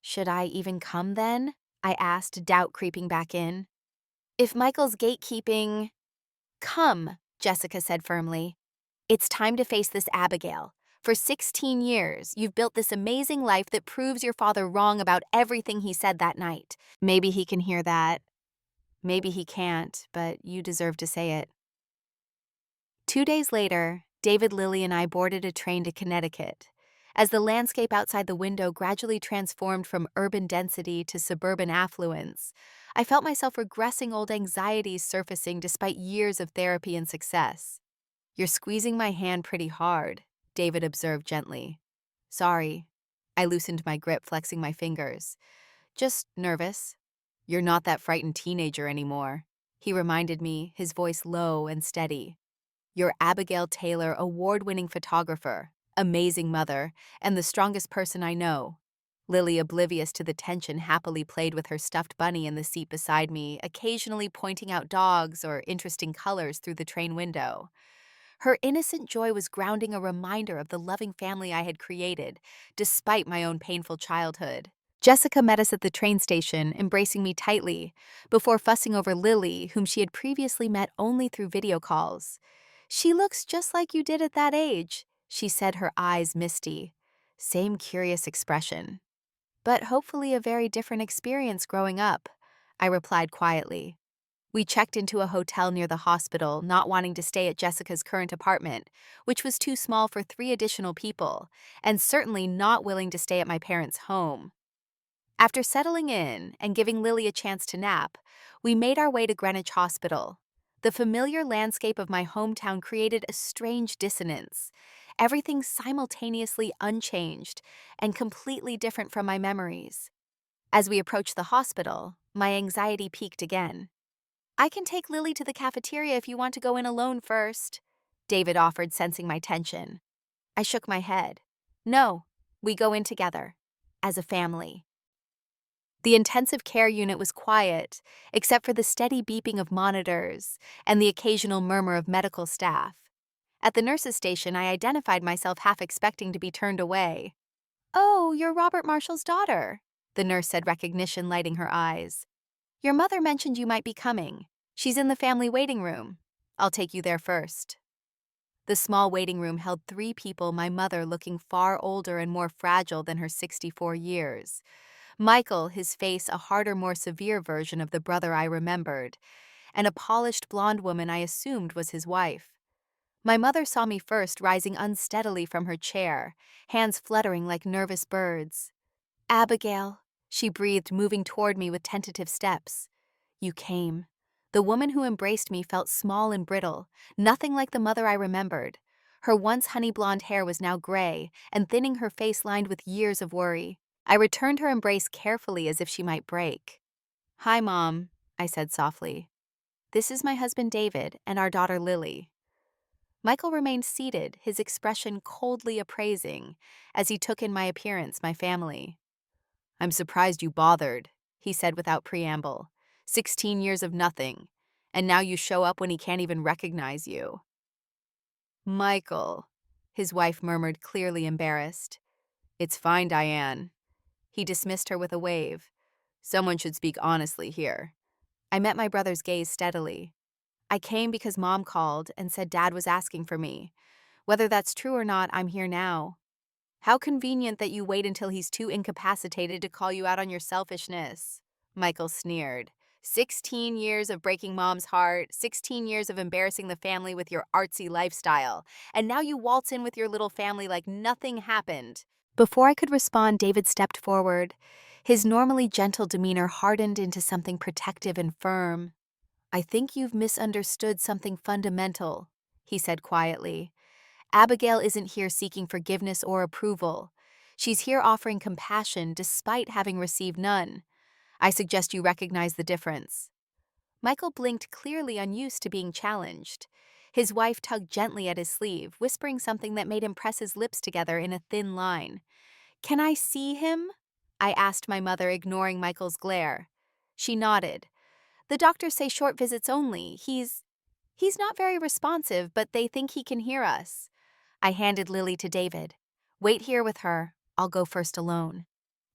"Should I even come then?" I asked, doubt creeping back in. "If Michael's gatekeeping—" "Come," Jessica said firmly. "It's time to face this, Abigail. For 16 years, you've built this amazing life that proves your father wrong about everything he said that night. Maybe he can hear that. Maybe he can't, but you deserve to say it." 2 days later, David, Lily, and I boarded a train to Connecticut. As the landscape outside the window gradually transformed from urban density to suburban affluence, I felt myself regressing, old anxieties surfacing despite years of therapy and success. "You're squeezing my hand pretty hard," David observed gently. "Sorry." I loosened my grip, flexing my fingers. "Just nervous." "You're not that frightened teenager anymore," he reminded me, his voice low and steady. "You're Abigail Taylor, award-winning photographer, amazing mother, and the strongest person I know." Lily, oblivious to the tension, happily played with her stuffed bunny in the seat beside me, occasionally pointing out dogs or interesting colors through the train window. Her innocent joy was grounding, a reminder of the loving family I had created, despite my own painful childhood. Jessica met us at the train station, embracing me tightly, before fussing over Lily, whom she had previously met only through video calls. "She looks just like you did at that age," she said, her eyes misty. Same curious expression. But hopefully a very different experience growing up, I replied quietly. We checked into a hotel near the hospital, not wanting to stay at Jessica's current apartment, which was too small for 3 additional people, and certainly not willing to stay at my parents' home. After settling in and giving Lily a chance to nap, we made our way to Greenwich Hospital. The familiar landscape of my hometown created a strange dissonance, everything simultaneously unchanged and completely different from my memories. As we approached the hospital, my anxiety peaked again. I can take Lily to the cafeteria if you want to go in alone first, David offered, sensing my tension. I shook my head. No, we go in together, as a family. The intensive care unit was quiet, except for the steady beeping of monitors and the occasional murmur of medical staff. At the nurse's station, I identified myself, half expecting to be turned away. "Oh, you're Robert Marshall's daughter," the nurse said, recognition lighting her eyes. "Your mother mentioned you might be coming. She's in the family waiting room. I'll take you there first." The small waiting room held 3 people, my mother looking far older and more fragile than her 64 years. Michael, his face a harder, more severe version of the brother I remembered, and a polished blonde woman I assumed was his wife. My mother saw me first, rising unsteadily from her chair, hands fluttering like nervous birds. "Abigail," she breathed, moving toward me with tentative steps. "You came." The woman who embraced me felt small and brittle, nothing like the mother I remembered. Her once honey blonde hair was now gray, and thinning, her face lined with years of worry. I returned her embrace carefully, as if she might break. "Hi, Mom," I said softly. "This is my husband David and our daughter Lily." Michael remained seated, his expression coldly appraising, as he took in my appearance, my family. "I'm surprised you bothered," he said without preamble. 16 years of nothing, and now you show up when he can't even recognize you. "Michael," his wife murmured, clearly embarrassed. "It's fine, Diane." He dismissed her with a wave. "Someone should speak honestly here." I met my brother's gaze steadily. "I came because Mom called and said Dad was asking for me. Whether that's true or not, I'm here now." "How convenient that you wait until he's too incapacitated to call you out on your selfishness," Michael sneered. 16 years of breaking Mom's heart, 16 years of embarrassing the family with your artsy lifestyle, and now you waltz in with your little family like nothing happened. Before I could respond, David stepped forward. His normally gentle demeanor hardened into something protective and firm. "I think you've misunderstood something fundamental," he said quietly. "Abigail isn't here seeking forgiveness or approval. She's here offering compassion despite having received none. I suggest you recognize the difference." Michael blinked, clearly unused to being challenged. His wife tugged gently at his sleeve, whispering something that made him press his lips together in a thin line. "Can I see him?" I asked my mother, ignoring Michael's glare. She nodded. "The doctors say short visits only. He's not very responsive, but they think he can hear us." I handed Lily to David. "Wait here with her. I'll go first alone."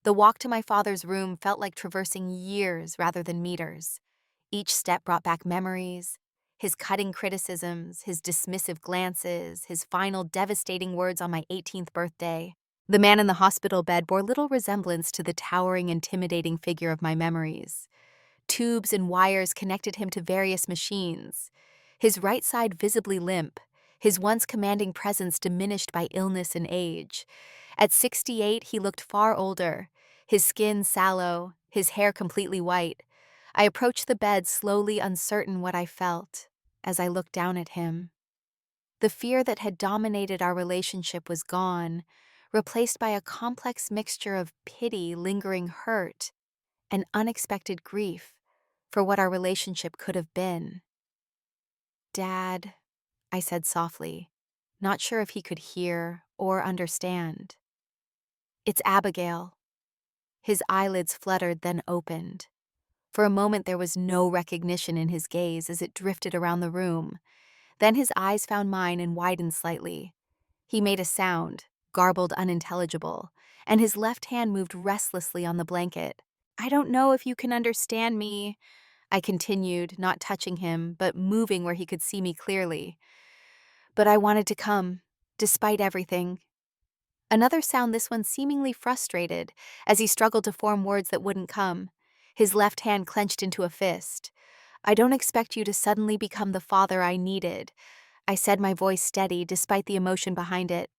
The walk to my father's room felt like traversing years rather than meters. Each step brought back memories, his cutting criticisms, his dismissive glances, his final devastating words on my 18th birthday. The man in the hospital bed bore little resemblance to the towering, intimidating figure of my memories. Tubes and wires connected him to various machines. His right side visibly limp, his once commanding presence diminished by illness and age. At 68, he looked far older, his skin sallow, his hair completely white. I approached the bed, slowly, uncertain what I felt, as I looked down at him. The fear that had dominated our relationship was gone, replaced by a complex mixture of pity, lingering hurt, and unexpected grief for what our relationship could have been. "Dad," I said softly, not sure if he could hear or understand. "It's Abigail." His eyelids fluttered, then opened. For a moment there was no recognition in his gaze as it drifted around the room. Then his eyes found mine and widened slightly. He made a sound, garbled, unintelligible, and his left hand moved restlessly on the blanket. "I don't know if you can understand me," I continued, not touching him, but moving where he could see me clearly. "But I wanted to come. Despite everything. Another sound, this one seemingly frustrated, as he struggled to form words that wouldn't come, his left hand clenched into a fist. I don't expect you to suddenly become the father I needed, I said, my voice steady despite the emotion behind it.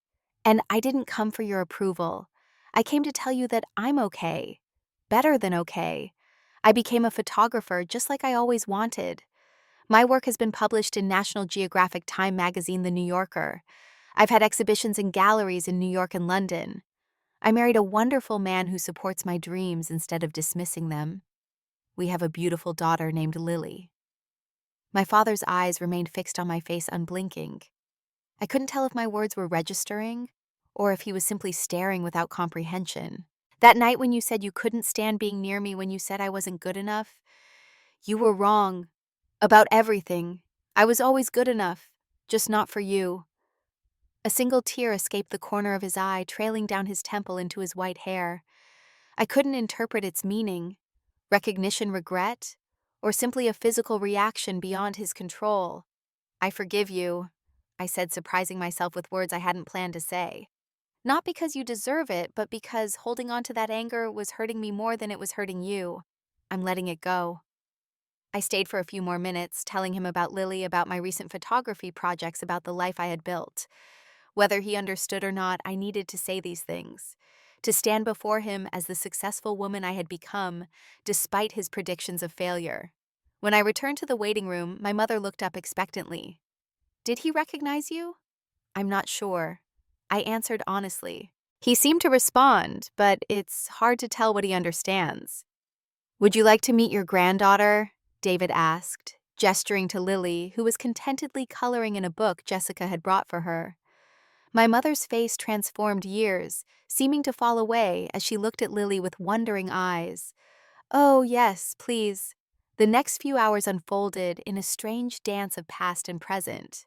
And I didn't come for your approval. I came to tell you that I'm okay. Better than okay. I became a photographer just like I always wanted. My work has been published in National Geographic Time magazine, The New Yorker. I've had exhibitions in galleries in New York and London. I married a wonderful man who supports my dreams instead of dismissing them. We have a beautiful daughter named Lily. My father's eyes remained fixed on my face, unblinking. I couldn't tell if my words were registering or if he was simply staring without comprehension. That night when you said you couldn't stand being near me, when you said I wasn't good enough, you were wrong. About everything. I was always good enough, just not for you. A single tear escaped the corner of his eye, trailing down his temple into his white hair. I couldn't interpret its meaning. Recognition, regret, or simply a physical reaction beyond his control. I forgive you, I said, surprising myself with words I hadn't planned to say. Not because you deserve it, but because holding on to that anger was hurting me more than it was hurting you. I'm letting it go. I stayed for a few more minutes, telling him about Lily, about my recent photography projects, about the life I had built. Whether he understood or not, I needed to say these things. To stand before him as the successful woman I had become, despite his predictions of failure. When I returned to the waiting room, my mother looked up expectantly. Did he recognize you? I'm not sure. I answered honestly. He seemed to respond, but it's hard to tell what he understands. Would you like to meet your granddaughter? David asked, gesturing to Lily, who was contentedly coloring in a book Jessica had brought for her. My mother's face transformed years, seeming to fall away as she looked at Lily with wondering eyes. Oh, yes, please. The next few hours unfolded in a strange dance of past and present.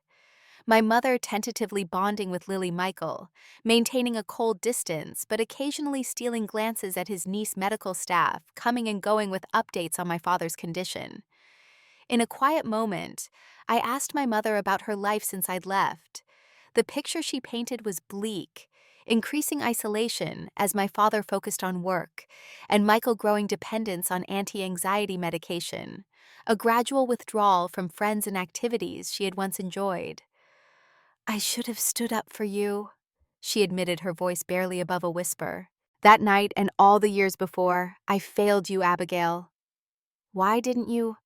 My mother tentatively bonding with Lily Michael, maintaining a cold distance but occasionally stealing glances at his niece medical staff, coming and going with updates on my father's condition. In a quiet moment, I asked my mother about her life since I'd left. The picture she painted was bleak, increasing isolation as my father focused on work, and Michael growing dependence on anti-anxiety medication, a gradual withdrawal from friends and activities she had once enjoyed. I should have stood up for you, she admitted, her voice barely above a whisper. That night and all the years before, I failed you, Abigail. Why didn't you?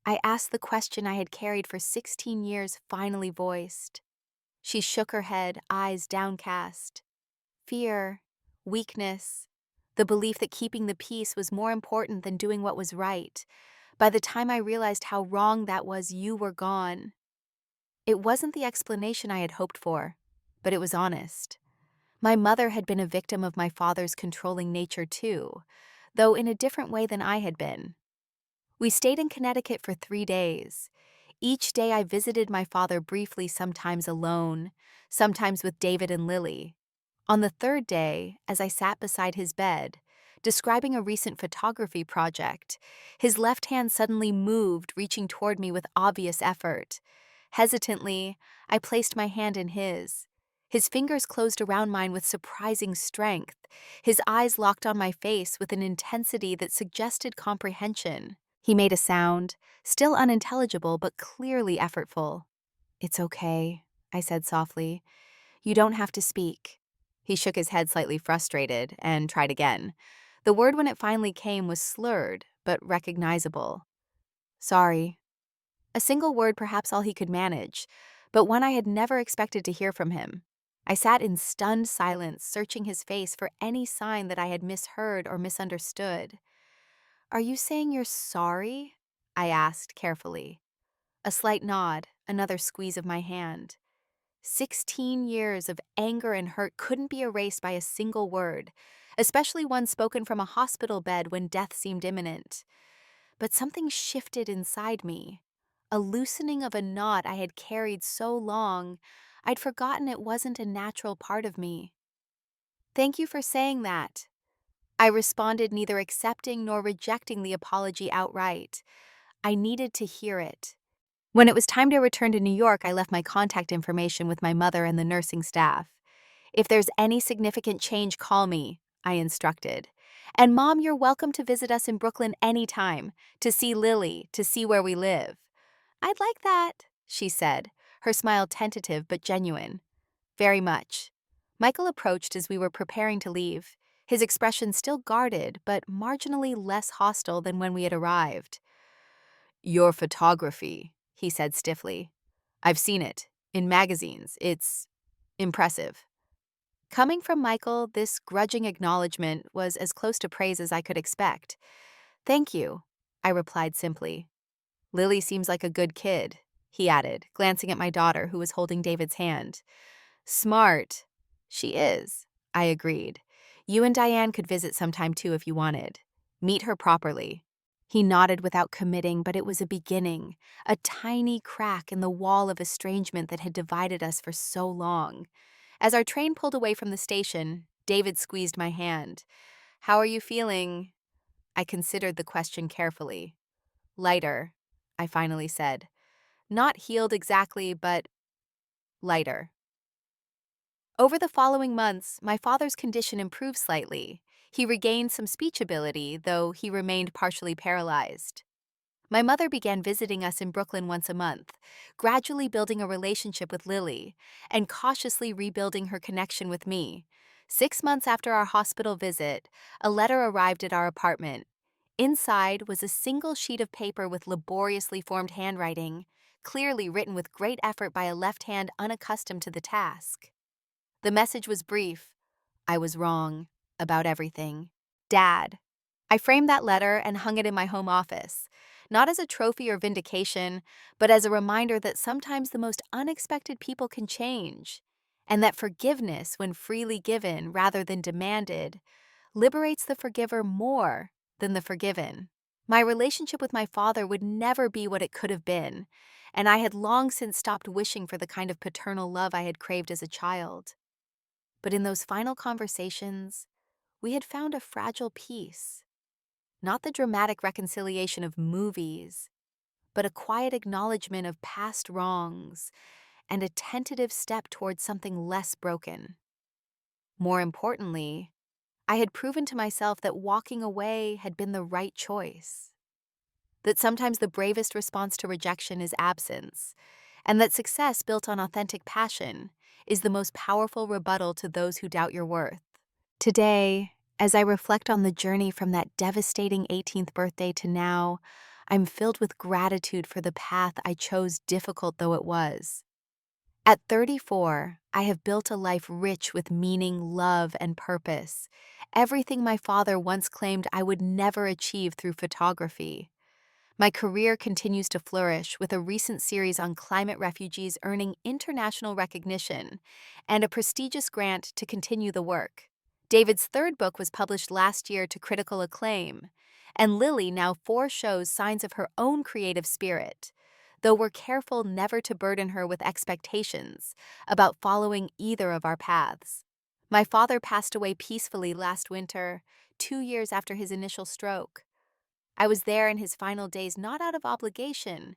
I asked, the question I had carried for 16 years finally voiced. She shook her head, eyes downcast. Fear, weakness, the belief that keeping the peace was more important than doing what was right. By the time I realized how wrong that was, you were gone. It wasn't the explanation I had hoped for, but it was honest. My mother had been a victim of my father's controlling nature too, though in a different way than I had been. We stayed in Connecticut for 3 days. Each day I visited my father briefly, sometimes alone, sometimes with David and Lily. On the third day, as I sat beside his bed, describing a recent photography project, his left hand suddenly moved, reaching toward me with obvious effort. Hesitantly, I placed my hand in his. His fingers closed around mine with surprising strength. His eyes locked on my face with an intensity that suggested comprehension. He made a sound, still unintelligible but clearly effortful. It's okay, I said softly. You don't have to speak. He shook his head, slightly frustrated, and tried again. The word, when it finally came, was slurred, but recognizable. Sorry. A single word, perhaps all he could manage, but one I had never expected to hear from him. I sat in stunned silence, searching his face for any sign that I had misheard or misunderstood. Are you saying you're sorry? I asked carefully. A slight nod, another squeeze of my hand. 16 years of anger and hurt couldn't be erased by a single word, especially one spoken from a hospital bed when death seemed imminent. But something shifted inside me, a loosening of a knot I had carried so long, I'd forgotten it wasn't a natural part of me. Thank you for saying that. I responded, neither accepting nor rejecting the apology outright. I needed to hear it. When it was time to return to New York, I left my contact information with my mother and the nursing staff. "If there's any significant change, call me," I instructed. "And Mom, you're welcome to visit us in Brooklyn anytime, to see Lily, to see where we live." "I'd like that," she said, her smile tentative but genuine. "Very much." Michael approached as we were preparing to leave, his expression still guarded but marginally less hostile than when we had arrived. "Your photography," he said stiffly. "I've seen it. In magazines. It's impressive." Coming from Michael, this grudging acknowledgement was as close to praise as I could expect. "Thank you," I replied simply. "Lily seems like a good kid," he added, glancing at my daughter who was holding David's hand. "Smart." "She is," I agreed. "You and Diane could visit sometime too if you wanted. Meet her properly." He nodded without committing, but it was a beginning, a tiny crack in the wall of estrangement that had divided us for so long. As our train pulled away from the station, David squeezed my hand. "How are you feeling?" I considered the question carefully. "Lighter," I finally said. "Not healed exactly, but lighter." Over the following months, my father's condition improved slightly. He regained some speech ability, though he remained partially paralyzed. My mother began visiting us in Brooklyn once a month, gradually building a relationship with Lily and cautiously rebuilding her connection with me. 6 months after our hospital visit, a letter arrived at our apartment. Inside was a single sheet of paper with laboriously formed handwriting, clearly written with great effort by a left hand unaccustomed to the task. The message was brief. I was wrong about everything. Dad. I framed that letter and hung it in my home office, not as a trophy or vindication, but as a reminder that sometimes the most unexpected people can change, and that forgiveness, when freely given rather than demanded, liberates the forgiver more than the forgiven. My relationship with my father would never be what it could have been, and I had long since stopped wishing for the kind of paternal love I had craved as a child. But in those final conversations, we had found a fragile peace. Not the dramatic reconciliation of movies, but a quiet acknowledgement of past wrongs and a tentative step towards something less broken. More importantly, I had proven to myself that walking away had been the right choice. That sometimes the bravest response to rejection is absence, and that success built on authentic passion is the most powerful rebuttal to those who doubt your worth. Today, as I reflect on the journey from that devastating 18th birthday to now, I'm filled with gratitude for the path I chose, difficult though it was. At 34, I have built a life rich with meaning, love, and purpose, everything my father once claimed I would never achieve through photography. My career continues to flourish, with a recent series on climate refugees earning international recognition and a prestigious grant to continue the work. David's third book was published last year to critical acclaim, and Lily now shows signs of her own creative spirit, though we're careful never to burden her with expectations about following either of our paths. My father passed away peacefully last winter, 2 years after his initial stroke. I was there in his final days not out of obligation,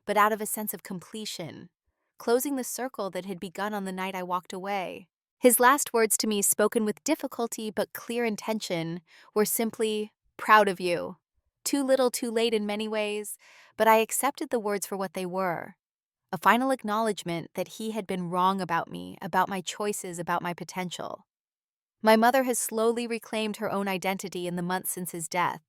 but out of a sense of completion, closing the circle that had begun on the night I walked away. His last words to me, spoken with difficulty but clear intention, were simply, "Proud of you." Too little, too late in many ways, but I accepted the words for what they were. A final acknowledgement that he had been wrong about me, about my choices, about my potential. My mother has slowly reclaimed her own identity in the months since his death.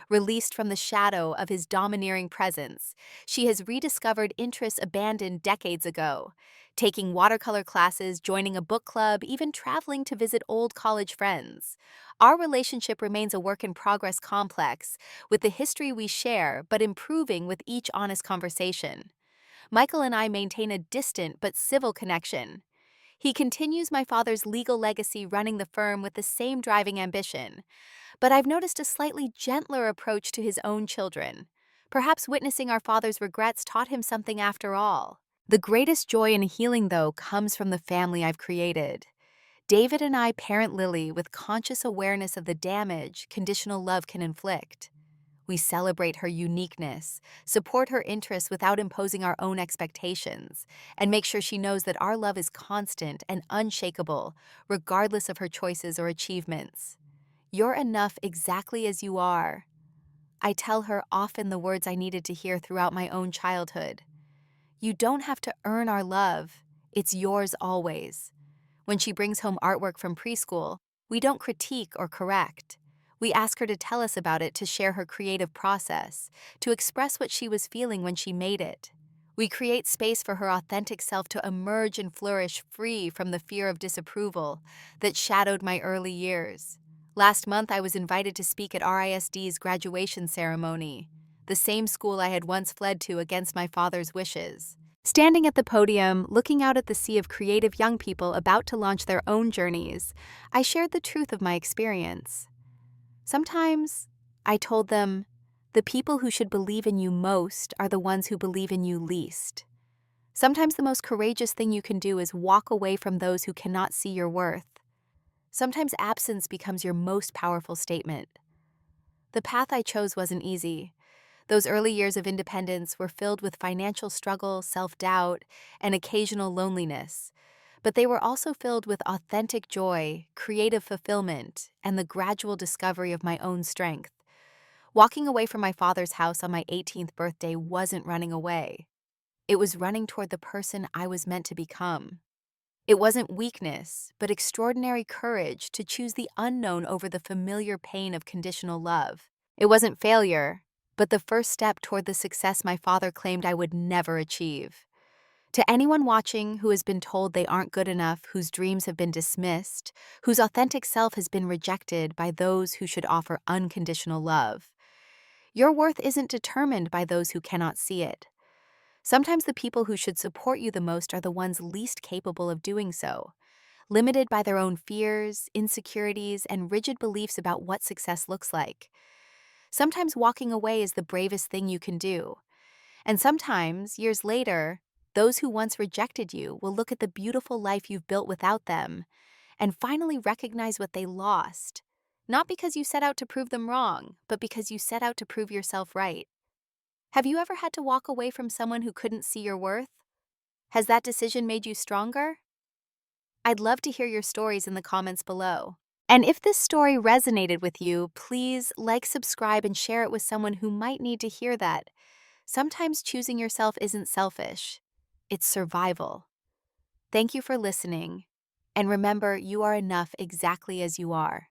Released from the shadow of his domineering presence, she has rediscovered interests abandoned decades ago, taking watercolor classes, joining a book club, even traveling to visit old college friends. Our relationship remains a work in progress, complex, with the history we share, but improving with each honest conversation. Michael and I maintain a distant but civil connection. He continues my father's legal legacy, running the firm with the same driving ambition. But I've noticed a slightly gentler approach to his own children. Perhaps witnessing our father's regrets taught him something after all. The greatest joy in healing, though, comes from the family I've created. David and I parent Lily with conscious awareness of the damage conditional love can inflict. We celebrate her uniqueness, support her interests without imposing our own expectations, and make sure she knows that our love is constant and unshakable, regardless of her choices or achievements. You're enough exactly as you are. I tell her often the words I needed to hear throughout my own childhood. You don't have to earn our love. It's yours always. When she brings home artwork from preschool, we don't critique or correct. We ask her to tell us about it, to share her creative process, to express what she was feeling when she made it. We create space for her authentic self to emerge and flourish free from the fear of disapproval that shadowed my early years. Last month, I was invited to speak at RISD's graduation ceremony, the same school I had once fled to against my father's wishes. Standing at the podium, looking out at the sea of creative young people about to launch their own journeys, I shared the truth of my experience. Sometimes, I told them, the people who should believe in you most are the ones who believe in you least. Sometimes the most courageous thing you can do is walk away from those who cannot see your worth. Sometimes absence becomes your most powerful statement. The path I chose wasn't easy. Those early years of independence were filled with financial struggle, self-doubt, and occasional loneliness. But they were also filled with authentic joy, creative fulfillment, and the gradual discovery of my own strength. Walking away from my father's house on my 18th birthday wasn't running away. It was running toward the person I was meant to become. It wasn't weakness, but extraordinary courage to choose the unknown over the familiar pain of conditional love. It wasn't failure, but the first step toward the success my father claimed I would never achieve. To anyone watching who has been told they aren't good enough, whose dreams have been dismissed, whose authentic self has been rejected by those who should offer unconditional love, your worth isn't determined by those who cannot see it. Sometimes the people who should support you the most are the ones least capable of doing so, limited by their own fears, insecurities, and rigid beliefs about what success looks like. Sometimes walking away is the bravest thing you can do. And sometimes, years later, those who once rejected you will look at the beautiful life you've built without them and finally recognize what they lost, not because you set out to prove them wrong, but because you set out to prove yourself right. Have you ever had to walk away from someone who couldn't see your worth? Has that decision made you stronger? I'd love to hear your stories in the comments below. And if this story resonated with you, please like, subscribe, and share it with someone who might need to hear that. Sometimes choosing yourself isn't selfish. It's survival. Thank you for listening. And remember, you are enough exactly as you are.